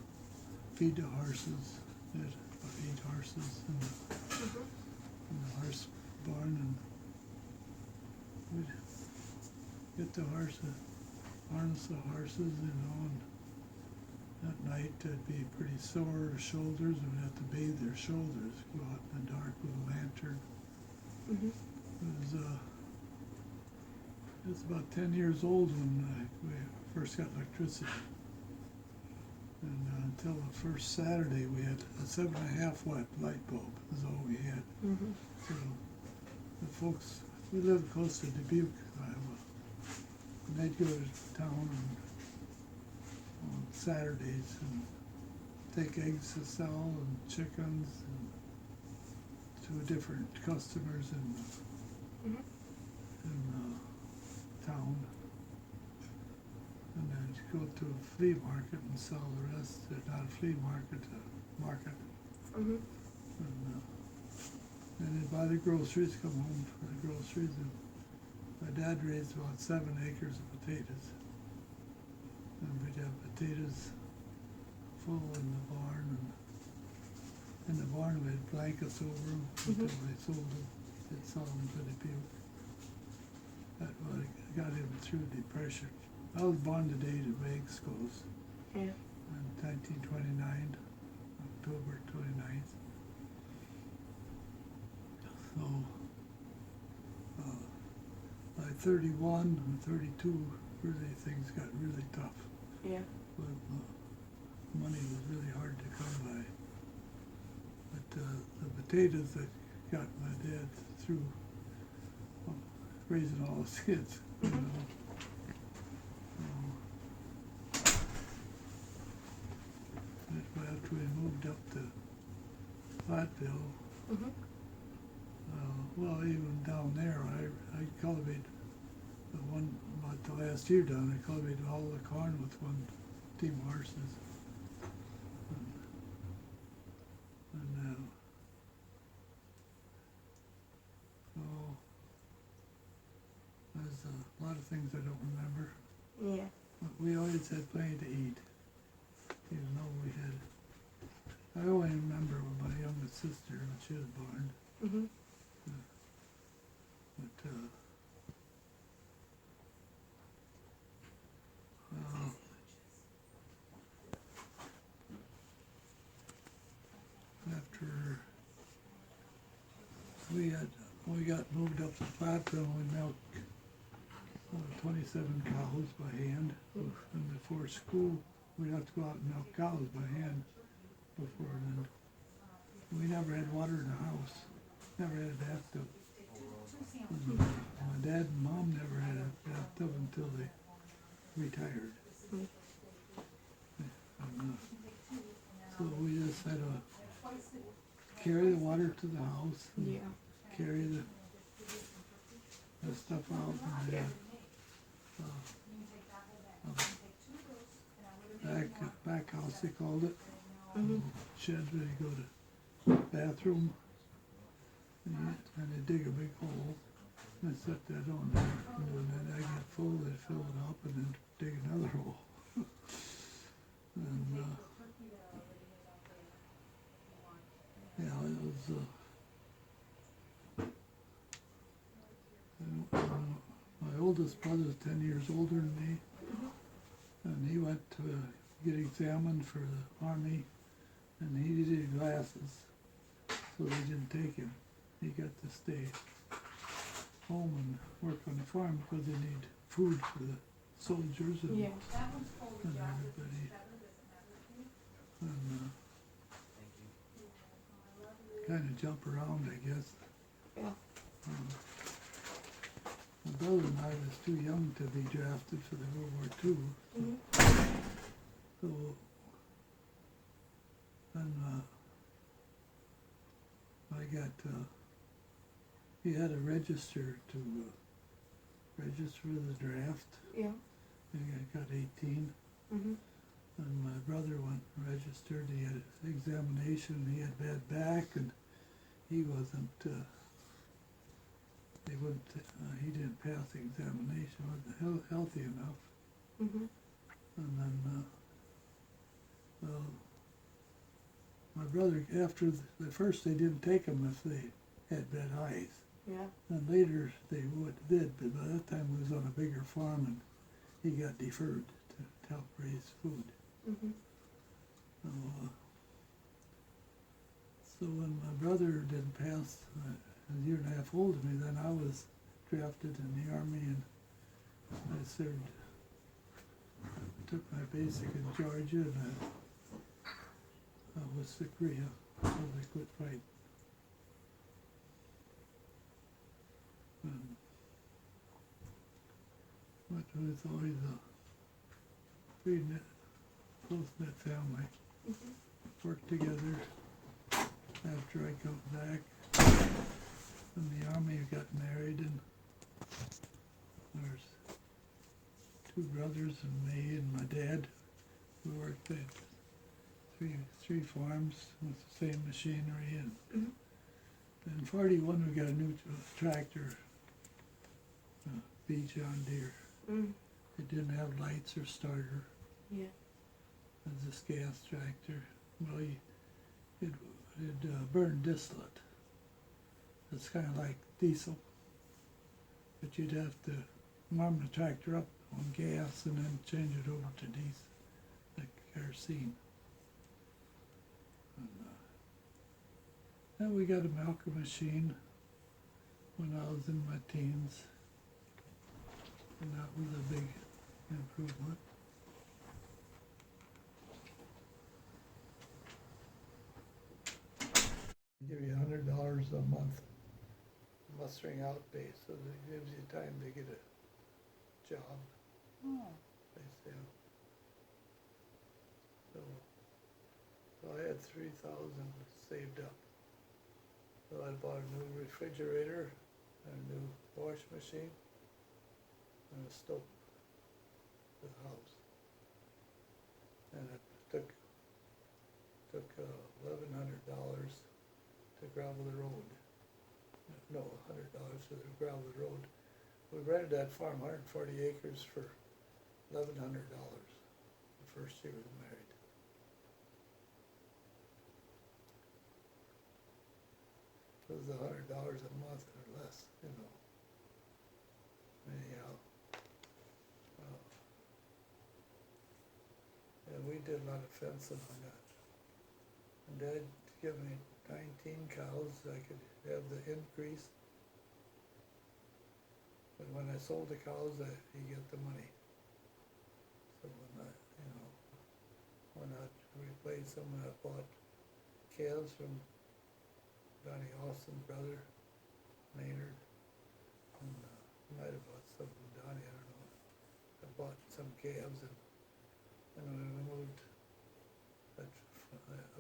Speaker 2: feed the horses. We had about 8 horses in the horse barn, and we'd get the horses, harness the horses, you know, and at night they'd be pretty sore shoulders, and we'd have to bathe their shoulders, go out in the dark with a lantern.
Speaker 5: Mhm.
Speaker 2: I was about 10 years old when we first got electricity. And until the first Saturday, we had a 7.5 watt light bulb. That's all we had.
Speaker 5: Mhm.
Speaker 2: So the folks, we lived close to Dubuque, Iowa. And they'd go to town on Saturdays and take eggs to sell and chickens and to different customers
Speaker 5: Mhm.
Speaker 2: in town. And then go to a flea market and sell the rest. Not a flea market, a market.
Speaker 5: Mhm.
Speaker 2: And then buy the groceries, come home for the groceries. And my dad raised about 7 acres of potatoes. And we'd have potatoes full in the barn. And in the barn we had blankets over them until they sold them. They'd sell them to the Dubuque. That got him through the Depression. I was born the day the banks closed.
Speaker 5: Yeah.
Speaker 2: In 1929, October 29th. So, by 31 and 32, really things got really tough.
Speaker 5: Yeah.
Speaker 2: But, money was really hard to come by. But the potatoes that got my dad through raising all his kids, you know. After we moved up to Platteville,
Speaker 5: Mhm.
Speaker 2: well, even down there, I cultivated about the last year down, I cultivated all the corn with one team of horses. And so, there's a lot of things I don't remember.
Speaker 5: Yeah.
Speaker 2: But we always had plenty to eat, even though we had I only remember when my youngest sister, when she was born,
Speaker 5: Mhm.
Speaker 2: but, after we got moved up to Platteville, we milked 27 cows by hand. And before school, we'd have to go out and milk cows by hand before then. We never had water in the house, never had a bathtub. And my dad and mom never had a bathtub until they retired. And, so we just had to carry the water to the house and
Speaker 5: Yeah.
Speaker 2: carry the stuff out. And
Speaker 5: Yeah.
Speaker 2: back house they called it.
Speaker 5: Mhm.
Speaker 2: Shed where you go to bathroom. And they dig a big hole. And they set that on there. And when that get full, they fill it up and then dig another hole. And yeah, it was. My oldest brother's 10 years older than me, and he went to get examined for the Army, and he needed glasses, so they didn't take him. He got to stay home and work on the farm because they need food for the soldiers and,
Speaker 5: Yeah.
Speaker 2: and everybody. And kind of jump around, I guess.
Speaker 5: Yeah.
Speaker 2: My brother and I was too young to be drafted for the World War II.
Speaker 5: Mhm.
Speaker 2: So then I got, he had to register register the draft.
Speaker 5: Yeah.
Speaker 2: And I got 18.
Speaker 5: Mhm.
Speaker 2: And my brother went and registered. He had his examination. He had bad back, and he wasn't. They wouldn't. He didn't pass the examination. Wasn't healthy enough.
Speaker 5: Mhm.
Speaker 2: And then, well, my brother, after the first, they didn't take him if they had bad eyes.
Speaker 5: Yeah.
Speaker 2: And later they did, but by that time he was on a bigger farm and he got deferred to help raise food.
Speaker 5: Mhm.
Speaker 2: So when my brother didn't pass, a year and a half older than me, then I was drafted in the Army, and I served. I took my basic in Georgia, and I was to Korea, so they quit fighting. But it was always a pretty close-knit family.
Speaker 5: Mhm.
Speaker 2: Worked together. After I got back from the Army, I got married, and there's 2 brothers and me and my dad. We worked at three farms with the same machinery, and
Speaker 5: Mhm.
Speaker 2: in 41 we got a new tractor, B John Deere.
Speaker 5: Mm.
Speaker 2: It didn't have lights or starter.
Speaker 5: Yeah.
Speaker 2: It was this gas tractor. Well, it burned distillate. It's kind of like diesel, but you'd have to warm the tractor up on gas and then change it over to diesel, like kerosene. And, then we got a milker machine when I was in my teens, and that was a big improvement. Give you $100 a month mustering out pay, so that gives you time to get a job. They say. So I had 3,000 saved up. So I bought a new refrigerator, a new wash machine, and a stove for the house. And it took $1,100 to gravel the road. No, $100 to gravel the road. We rented that farm, 140 acres, for $1,100 the first year we were married. was $100 a month or less, you know. Anyhow. And we did a lot of fencing on that. And Dad gave me 19 cows, I could have the increase. But when I sold the cows, you get the money. So when I, when I replaced them, I bought calves from Donnie Austin's brother, Maynard, and might have bought some from Donnie, I don't know. I bought some calves, and when we moved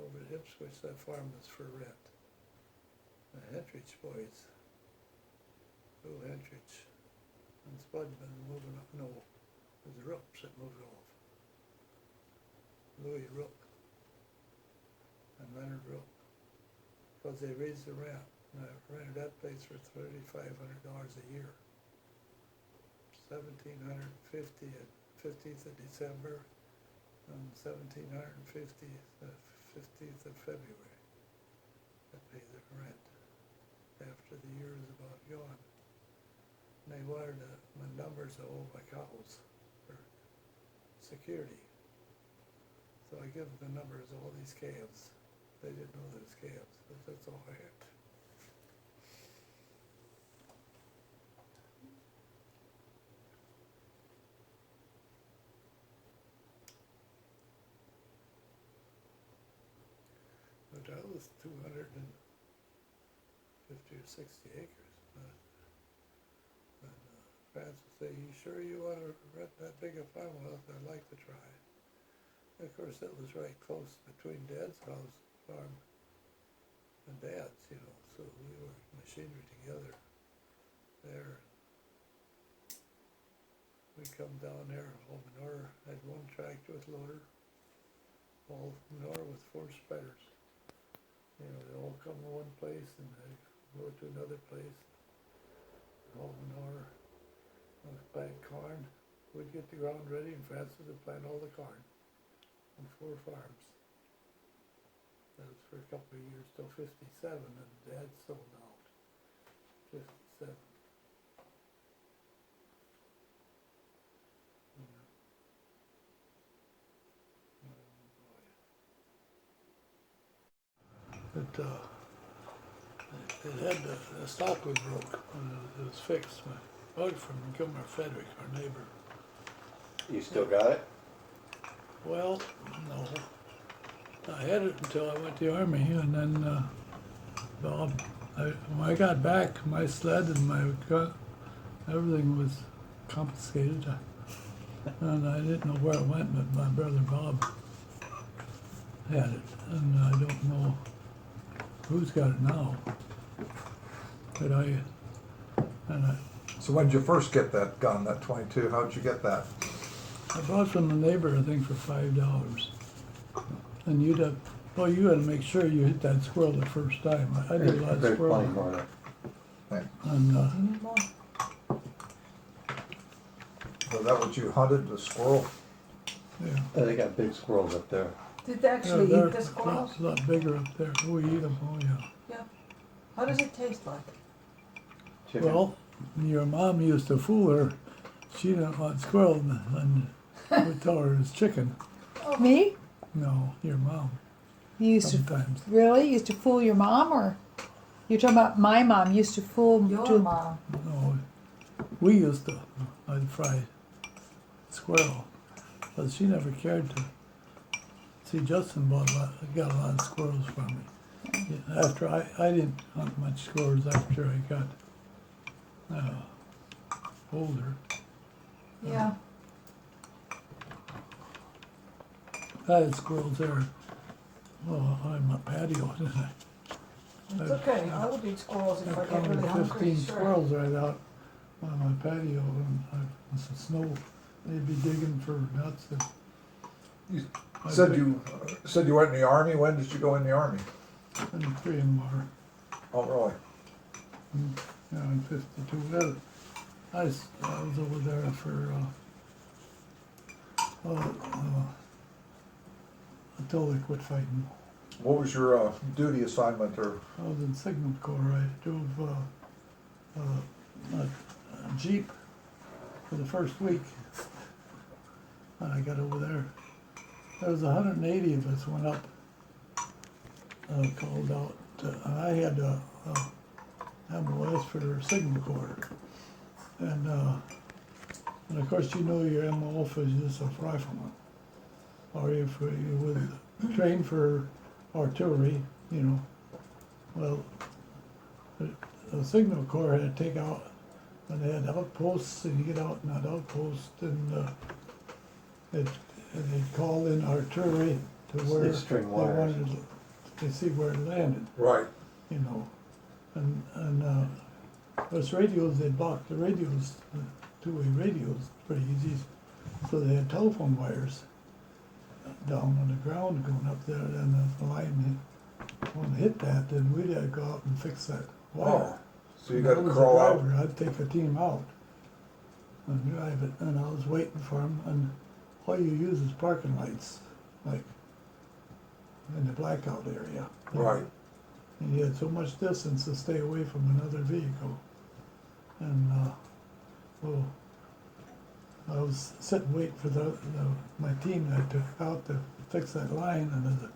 Speaker 2: over to Ipswich, that farm was for rent. The Hentridge boys, Lou Hentridge, and Spud been moving up, no, it was the Rooks that moved off. Louis Rook and Leonard Rook, because they raised the rent. And I rented that place for $3,500 a year. 1,750 at 15th of December, and 1,750 the 15th of February. I paid the rent after the year is about gone. And they wanted my numbers of all my cows for security. So I give them the numbers of all these calves. They didn't know there was calves, but that's all I had. But that was 250 or 60 acres. And Francis said, "You sure you want to rent that big a farm?" Well, I'd like to try. Of course, that was right close between Dad's house, farm, and Dad's, so we were machinery together there. We come down there, all manure, had one tractor with loader, all manure with 4 spreaders. They all come to one place and they go to another place, all manure, plant corn. We'd get the ground ready and Francis would plant all the corn. On 4 farms. That was for a couple of years till 57, and Dad sold out. 57. But it had the stock was broke. It was fixed. My bought it from Gilmer Frederick, our neighbor.
Speaker 6: You still got it?
Speaker 2: Well, no. I had it until I went to the Army, and then when I got back, my sled and my gun, everything was confiscated, and I didn't know where it went, but my brother Bob had it, and I don't know who's got it now. But
Speaker 7: So when did you first get that gun, that 22? How did you get that?
Speaker 2: I bought from the neighbor, I think, for $5. And you had to make sure you hit that squirrel the first time. I did a lot of
Speaker 6: There's plenty
Speaker 2: squirreling.
Speaker 6: more there.
Speaker 7: Thanks.
Speaker 2: And
Speaker 7: Was that what you hunted, the squirrel?
Speaker 2: yeah.
Speaker 6: They got big squirrels up there.
Speaker 8: Did they actually
Speaker 2: they're
Speaker 8: eat the squirrels?
Speaker 2: a lot bigger up there. We eat them, oh yeah.
Speaker 8: Yeah. How does it taste like?
Speaker 6: Chicken.
Speaker 2: Well, your mom used to fool her. She didn't want squirrel, and we tell her it's chicken.
Speaker 3: Me?
Speaker 2: No, your mom.
Speaker 3: You used to
Speaker 2: Sometimes.
Speaker 3: really used to fool your mom, or you're talking about my mom used to fool
Speaker 8: Your mom.
Speaker 2: No, we used to. I'd fry squirrel, but she never cared to. See, Justin got a lot of squirrels from me. After I didn't hunt much squirrels after I got older.
Speaker 8: Yeah.
Speaker 2: I had squirrels there. On my patio, didn't I?
Speaker 8: It's okay. I would eat squirrels if I get really hungry.
Speaker 2: 15
Speaker 8: Sure.
Speaker 2: squirrels right out on my patio, and with some snow. They'd be digging for nuts. And
Speaker 7: You
Speaker 2: I'd
Speaker 7: said
Speaker 2: pick-
Speaker 7: you went in the Army. When did you go in the Army?
Speaker 2: And 3 and more.
Speaker 7: Oh, really?
Speaker 2: Yeah, in 52. Well, I was over there for until they quit fighting.
Speaker 7: What was your duty assignment or?
Speaker 2: I was in Signal Corps. I drove a Jeep for the first week when I got over there. There was 180 of us went up, called out. I had MOS for Signal Corps. And of course you know your MOS is just a rifleman. Or if you would train for artillery, you know. Well, the Signal Corps had to take out, when they had outposts, and you get out in that outpost, and they'd call in artillery to where
Speaker 6: These string
Speaker 2: they
Speaker 6: wires.
Speaker 2: wanted to see where it landed,
Speaker 7: Right.
Speaker 2: you know. And those radios, they blocked the radios, two-way radios, pretty easy. So they had telephone wires down on the ground going up there, and if the line hit that, then we'd have to go out and fix that wire.
Speaker 7: Oh, so you
Speaker 2: And
Speaker 7: got
Speaker 2: I
Speaker 7: to
Speaker 2: was
Speaker 7: crawl
Speaker 2: the
Speaker 7: out.
Speaker 2: driver. I'd take a team out and drive it, and I was waiting for him, and all you use is parking lights, like in the blackout area.
Speaker 7: Right.
Speaker 2: And you had so much distance to stay away from another vehicle. And well, I was sitting waiting for my team that took out to fix that line, and there's a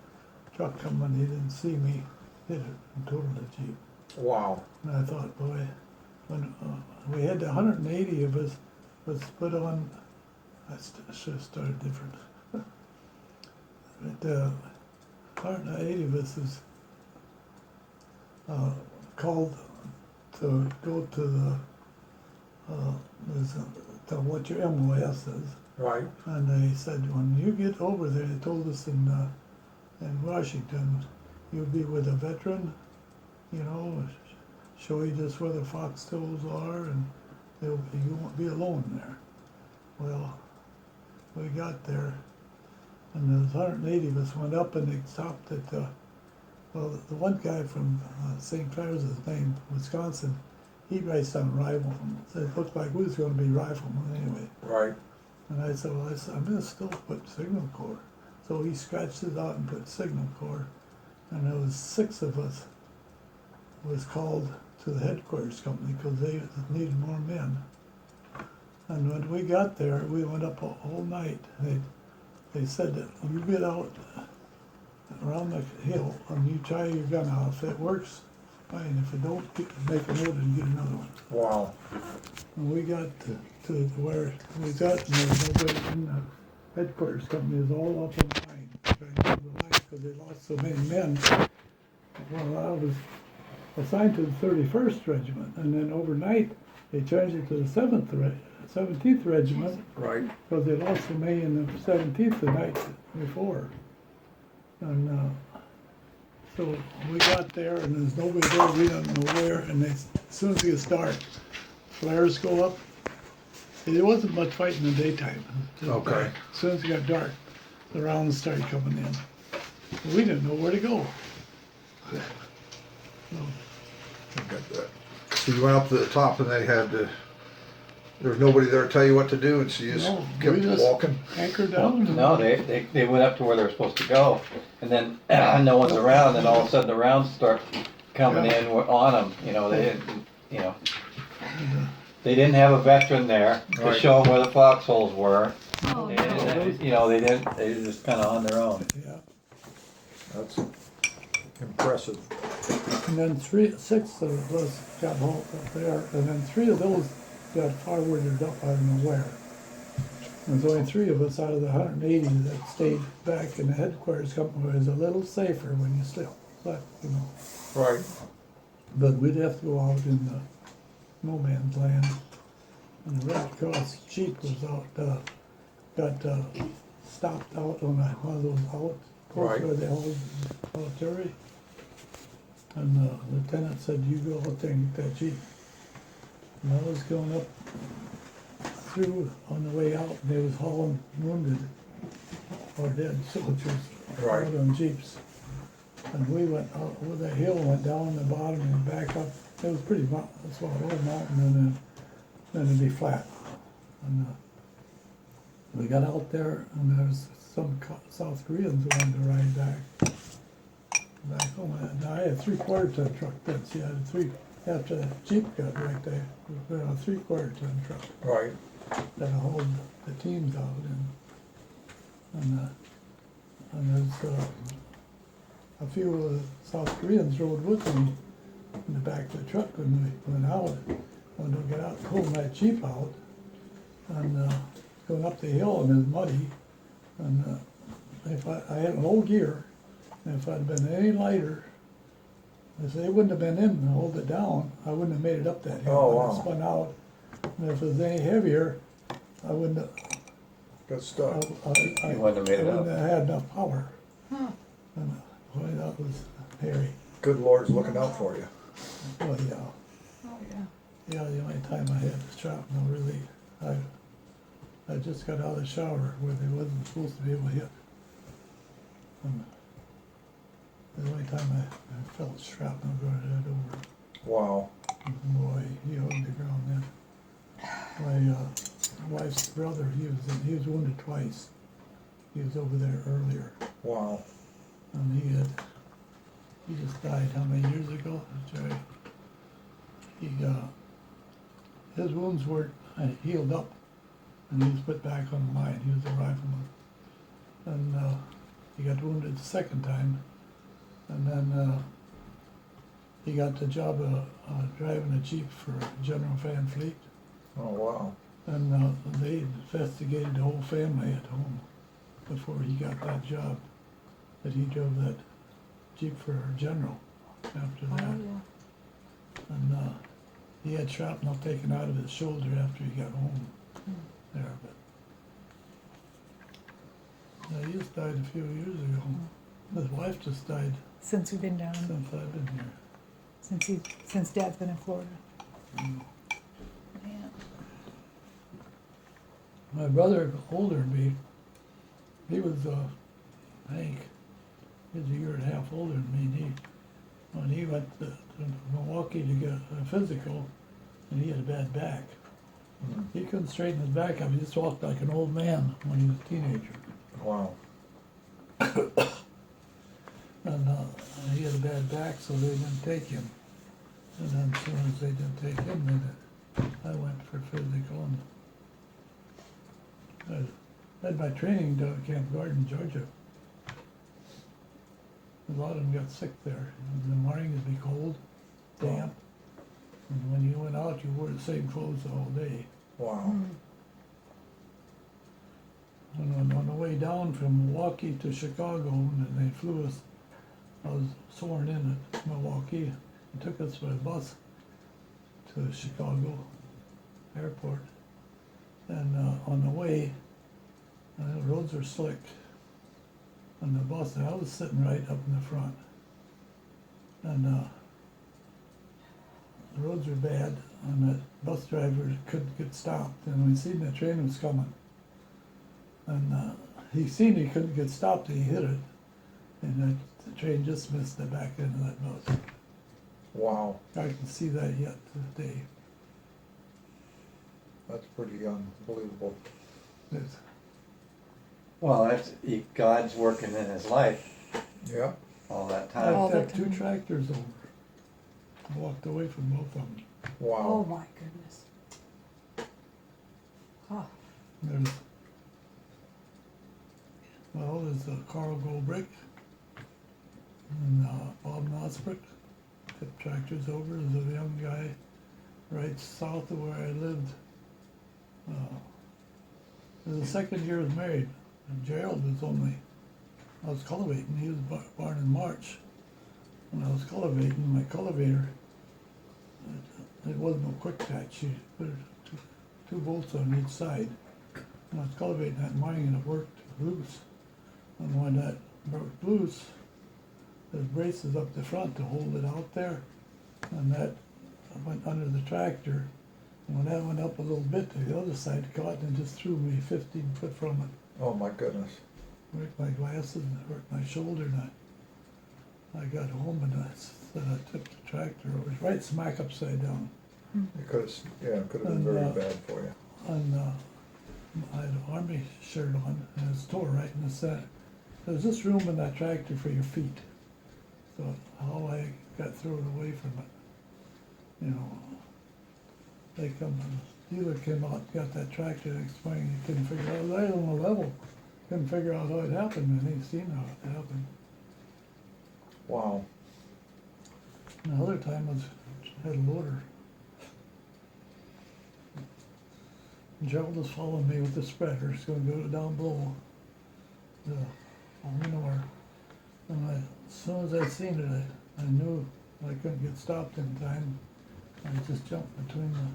Speaker 2: truck coming, he didn't see me, hit it and totaled the Jeep.
Speaker 7: Wow.
Speaker 2: And I thought, boy, when we had 180 of us was put on, I should have started different. But 180 of us is called to go to the, to what your MOS is.
Speaker 7: Right.
Speaker 2: And they said, when you get over there, they told us in Washington, you'll be with a veteran, you know, show you just where the foxholes are, and you won't be alone there. Well, we got there, and there's 180 of us went up, and they stopped at, well, the one guy from St. Clair's, his name, Wisconsin, he writes down rifleman. So it looked like we was going to be riflemen anyway.
Speaker 7: Right.
Speaker 2: And I said, well, I'm going to still put Signal Corps. So he scratched it out and put Signal Corps. And there was 6 of us was called to the headquarters company because they needed more men. And when we got there, we went up all night. They said that you get out around the hill and you try your gun out. If it works, fine. If it don't, make a note and get another one.
Speaker 7: Wow.
Speaker 2: And we got to where we got, and there was nobody in the headquarters company. It was all up in line, trying to hold the line because they lost so many men. Well, I was assigned to the 31st Regiment, and then overnight they changed it to the 17th Regiment
Speaker 7: Right.
Speaker 2: because they lost so many in the 17th the night before. And so we got there, and there's nobody there. We don't know where. And as soon as it gets dark, flares go up. There wasn't much fight in the daytime.
Speaker 7: Okay.
Speaker 2: As soon as it got dark, the rounds started coming in. We didn't know where to go. So,
Speaker 7: I got that. So you went up to the top and they had to, there was nobody there to tell you what to do, and so you just
Speaker 2: no,
Speaker 7: kept
Speaker 2: we just
Speaker 7: walking?
Speaker 2: anchored down. and-
Speaker 9: No, they went up to where they were supposed to go, and then no one's around, and all of a sudden the rounds start coming in on them. You know, they didn't, you know, they didn't have a veteran there to
Speaker 7: Right.
Speaker 9: show them where the foxholes were.
Speaker 3: Oh,
Speaker 9: And, you know, they didn't. They were just kind of on their own.
Speaker 2: Yeah.
Speaker 7: That's impressive.
Speaker 2: And then 6 of us got hauled up there, and then 3 of those got forwarded up, I don't know where. There's only 3 of us out of the 180 that stayed back in the headquarters company. It was a little safer when you slept, you know.
Speaker 7: Right.
Speaker 2: But we'd have to go out in the no man's land. And the Red Cross Jeep was out, got stopped out on one of those outposts
Speaker 7: Right.
Speaker 2: where they hold artillery. And the lieutenant said, you go out there and get that Jeep. And I was going up through on the way out, and they was hauling wounded or dead soldiers
Speaker 7: Right.
Speaker 2: out on Jeeps. And we went out over the hill, went down the bottom and back up. It was pretty mountain, it's a little mountain, and then it'd be flat. And we got out there, and there was some South Koreans who wanted to ride back. back home, and I had a 3/4 ton truck then, see, I had after the Jeep got right there, we had a 3/4 ton truck
Speaker 7: Right.
Speaker 2: that hauled the teams out, and there's, a few of the South Koreans rode with me in the back of the truck when we went out, when we got out, pulling that Jeep out, and, going up the hill and it was muddy, and, if I had an old gear, and if I'd been any lighter, if they wouldn't have been in to hold it down, I wouldn't have made it up that hill.
Speaker 7: Oh,
Speaker 2: I'd have
Speaker 7: wow.
Speaker 2: spun out, and if it was any heavier, I wouldn't have,
Speaker 7: Got stuck.
Speaker 9: You wouldn't have made it
Speaker 2: I
Speaker 9: up.
Speaker 2: wouldn't have had enough power. And, boy, that was hairy.
Speaker 7: Good Lord's looking out for you.
Speaker 2: Well, yeah,
Speaker 5: Oh, yeah.
Speaker 2: yeah, the only time I had the shrapnel really, I just got out of the shower where they wasn't supposed to be able to hit. And the only time I felt shrapnel going right over.
Speaker 7: Wow.
Speaker 2: Boy, he hung the ground then. My wife's brother, he was wounded twice. He was over there earlier,
Speaker 7: Wow.
Speaker 2: and he just died how many years ago, Jerry? His wounds were healed up, and he was put back on the line. He was a rifleman, and he got wounded the second time, and then he got the job of driving a Jeep for General Van Fleet,
Speaker 7: Oh, wow.
Speaker 2: and they investigated the whole family at home before he got that job, that he drove that Jeep for General after
Speaker 5: Oh,
Speaker 2: that.
Speaker 5: yeah.
Speaker 2: And he had shrapnel taken out of his shoulder after he got home there, but he just died a few years ago. His wife just died
Speaker 3: Since we've been down,
Speaker 2: since I've been here.
Speaker 3: since Dad's been in Florida.
Speaker 2: My brother, older than me, he was Hank. He was a year and a half older than me. And when he went to Milwaukee to get a physical, and he had a bad back. He couldn't straighten his back up. He just walked like an old man when he was a teenager.
Speaker 7: Wow.
Speaker 2: And he had a bad back, so they didn't take him. And then as soon as they didn't take him, then I went for physical. And I had my training down at Camp Garden, Georgia. A lot of them got sick there. In the morning it'd be cold, damp. And when you went out, you wore the same clothes all day.
Speaker 7: Wow.
Speaker 2: And on the way down from Milwaukee to Chicago, and they flew us, I was sworn in at Milwaukee, and took us by bus to Chicago airport. And on the way, the roads were slick on the bus, and I was sitting right up in the front. And the roads were bad, and the bus driver couldn't get stopped, and we seen the train was coming. And he seen he couldn't get stopped, he hit it, and the train just missed the back end of that bus.
Speaker 7: Wow.
Speaker 2: I can see that yet today.
Speaker 7: That's pretty unbelievable.
Speaker 2: It's,
Speaker 9: Well, God's working in his life
Speaker 7: Yeah.
Speaker 9: all that
Speaker 2: I
Speaker 9: time.
Speaker 3: All the
Speaker 2: took two
Speaker 3: time.
Speaker 2: tractors over. I walked away from both of them.
Speaker 5: Oh,
Speaker 7: Wow.
Speaker 5: my goodness. Oh,
Speaker 2: There's Carl Goldbrick and Bob Nosbrick. Took tractors over as a young guy right south of where I lived. It was the second year I was married. And Gerald I was cultivating. He was born in March. When I was cultivating, my cultivator, it wasn't no quick patch. You put two bolts on each side. When I was cultivating that morning, and it worked loose. And when that broke loose, there's braces up the front to hold it out there. And that went under the tractor. And when that went up a little bit to the other side, it caught and just threw me 15 foot from it.
Speaker 7: Oh, my goodness.
Speaker 2: Hurt my glasses and it hurt my shoulder. And I got home and I tipped the tractor. It was right smack upside down.
Speaker 7: It could have been
Speaker 2: And,
Speaker 7: very bad for you.
Speaker 2: And I had an army shirt on and it was tore right in the center. There was this room in that tractor for your feet. So how I got thrown away from it, you know, they come, the dealer came out, got that tractor, and explained, he couldn't figure out, right on the level, couldn't figure out how it happened, and he's seen how it happened.
Speaker 7: Wow.
Speaker 2: And the other time was, had a loader. Gerald was following me with the spreader, it's gonna go down below, on the north. And as soon as I seen it, I knew I couldn't get stopped in time. I just jumped between the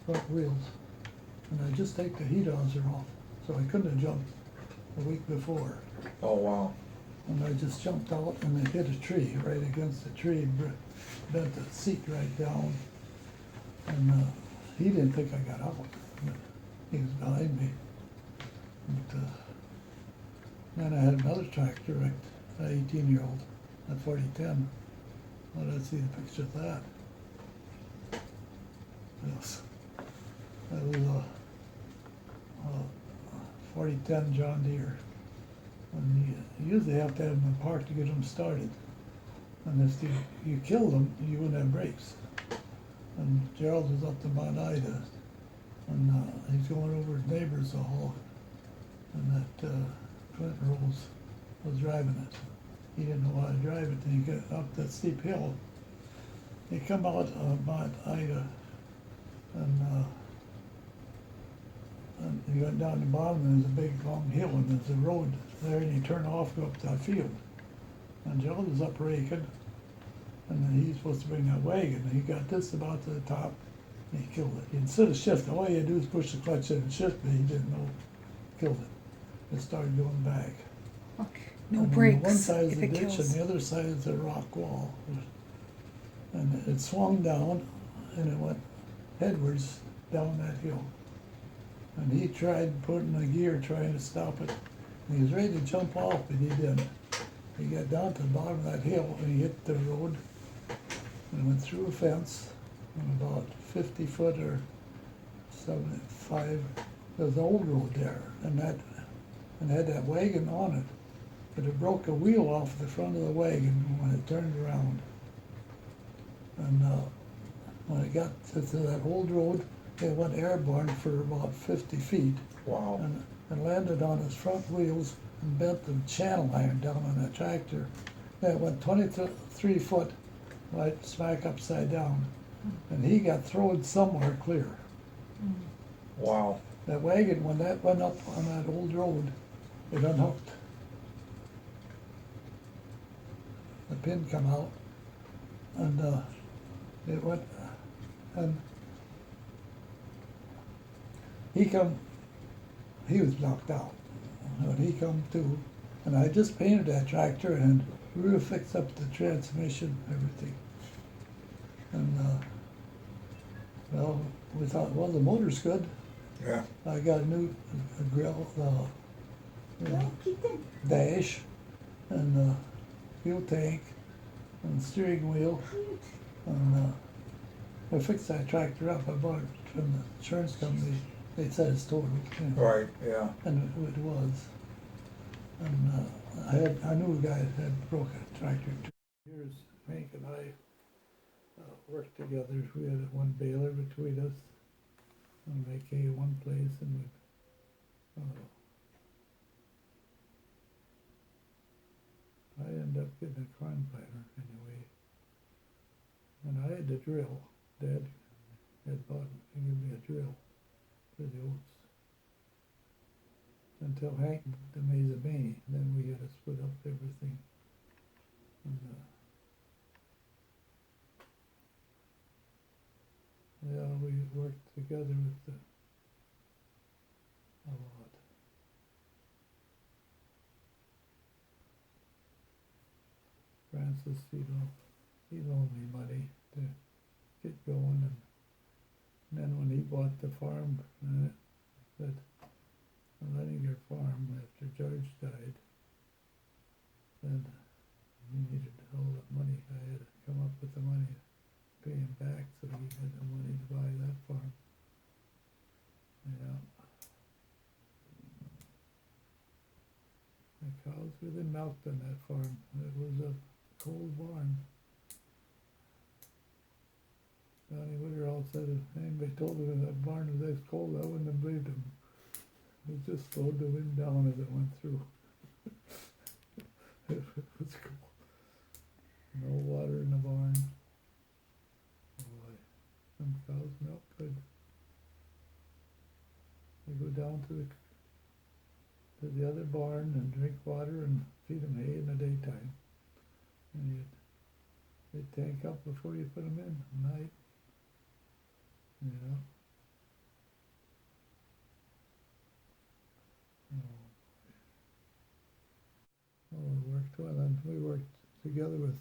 Speaker 2: front wheels. And I just take the heat nozzle off, so I couldn't have jumped the week before.
Speaker 7: Oh, wow.
Speaker 2: And I just jumped out and I hit a tree, right against the tree, bent the seat right down. And he didn't think I got out, but he was behind me. But, then I had another tractor, an 18-year-old, a 4010. Well, let's see the picture of that. Yes. That was a 4010 John Deere. And you usually have to have them in park to get them started. And if you kill them, you wouldn't have brakes. And Gerald was up to Mount Ida, and he's going over his neighbor's haul, and that Clint Rose was driving it. He didn't know how to drive it, and he got up that steep hill. He come out of Mount Ida, and he went down the bottom, and there's a big long hill, and there's a road there, and he turned off, go up that field. And Gerald was up raking, and then he's supposed to bring that wagon, and he got this about to the top, and he killed it. Instead of shifting, all he had to do was push the clutch in and shift, but he didn't know, killed it. It started going back.
Speaker 5: No
Speaker 2: And on
Speaker 5: brakes
Speaker 2: one side is
Speaker 5: if
Speaker 2: the
Speaker 5: it
Speaker 2: ditch, and
Speaker 5: kills.
Speaker 2: the other side is a rock wall. And it swung down, and it went headwards down that hill. And he tried putting a gear trying to stop it. And he was ready to jump off, but he didn't. He got down to the bottom of that hill, and he hit the road, and went through a fence, and about 50 foot or 75, there's an old road there, and had that wagon on it. But it broke a wheel off the front of the wagon when it turned around. And when it got to that old road, it went airborne for about 50 feet.
Speaker 7: Wow.
Speaker 2: And landed on his front wheels and bent the channel iron down on that tractor. It went 23 foot right smack upside down. And he got thrown somewhere clear.
Speaker 7: Wow.
Speaker 2: That wagon, when that went up on that old road, it unhooked. The pin come out, and it went, and he was knocked out. When he come to, and I just painted that tractor and fixed up the transmission, everything. And well, we thought, well, the motor's good.
Speaker 7: Yeah.
Speaker 2: I got a new grill, dash, and fuel tank, and steering wheel, and I fixed that tractor up. I bought it from the insurance company. They said it's totaled. You know,
Speaker 7: Right, yeah.
Speaker 2: and it was. And I knew a guy that had broke a tractor 2 years. Hank and I worked together. We had one baler between us, and we came one place, and we I ended up getting a corn planter anyway. And I had the drill. Dad had bought and given me a drill for the oats. Until Hank moved to Mazabane, then we had to split up everything. And, yeah, we worked together with a lot. Francis, he loaned me money to get going, and then when he bought the farm, that Leninger farm after George died, then he needed all that money. I had to come up with the money to pay him back, so he had the money to buy that farm. Yeah. The cows were then milked on that farm. It was cold barn. Johnny Woodrow said if anybody told him that barn was ice cold, I wouldn't have believed him. It just slowed the wind down as it went through. It was cool. No water in the barn. Boy, some cows milk good. We go down to the other barn and drink water and feed them hay in the daytime. And they'd tank up before you put them in at night. Yeah. Oh, we worked well, and we worked together with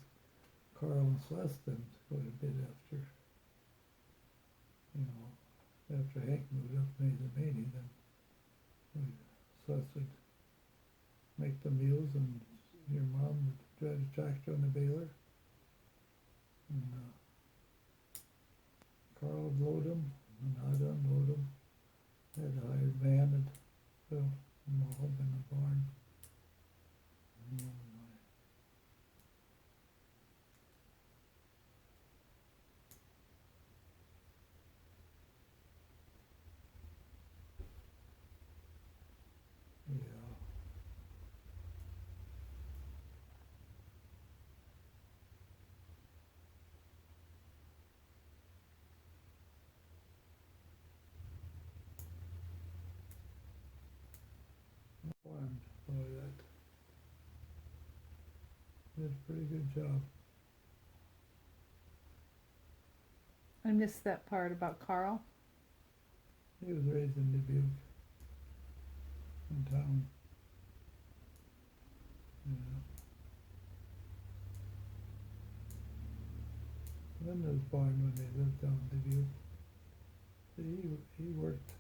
Speaker 2: Carl and Celestin quite a bit after, after Hank moved up to Maine, then Celeste would make the meals, and your mom would drive the tractor on the baler, and Carl would load them, and I'd unload them. I had a hired man that built them all up in the barn. Oh, my. Yeah. Farmed boy, that did a pretty good job.
Speaker 5: I missed that part about Carl.
Speaker 2: He was raised in Dubuque, in town. Yeah. Linda was born when they lived down in Dubuque. He worked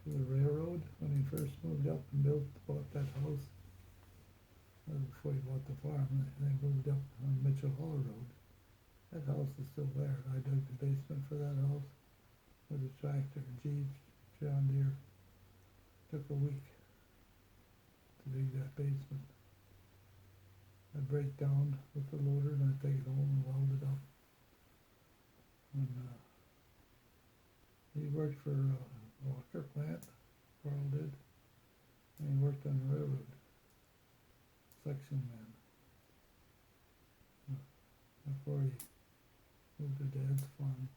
Speaker 2: for the railroad when he first moved up and bought that house. That was before he bought the farm, and they moved up on Mitchell Hall Road. That house is still there. I dug the basement for that house with a tractor, Jeep, John Deere. Took a week to dig that basement. I break down with the loader and I take it home and weld it up. And he worked for a Walker plant, Carl did, and he worked on the railroad, section man, before he moved to Dad's farm.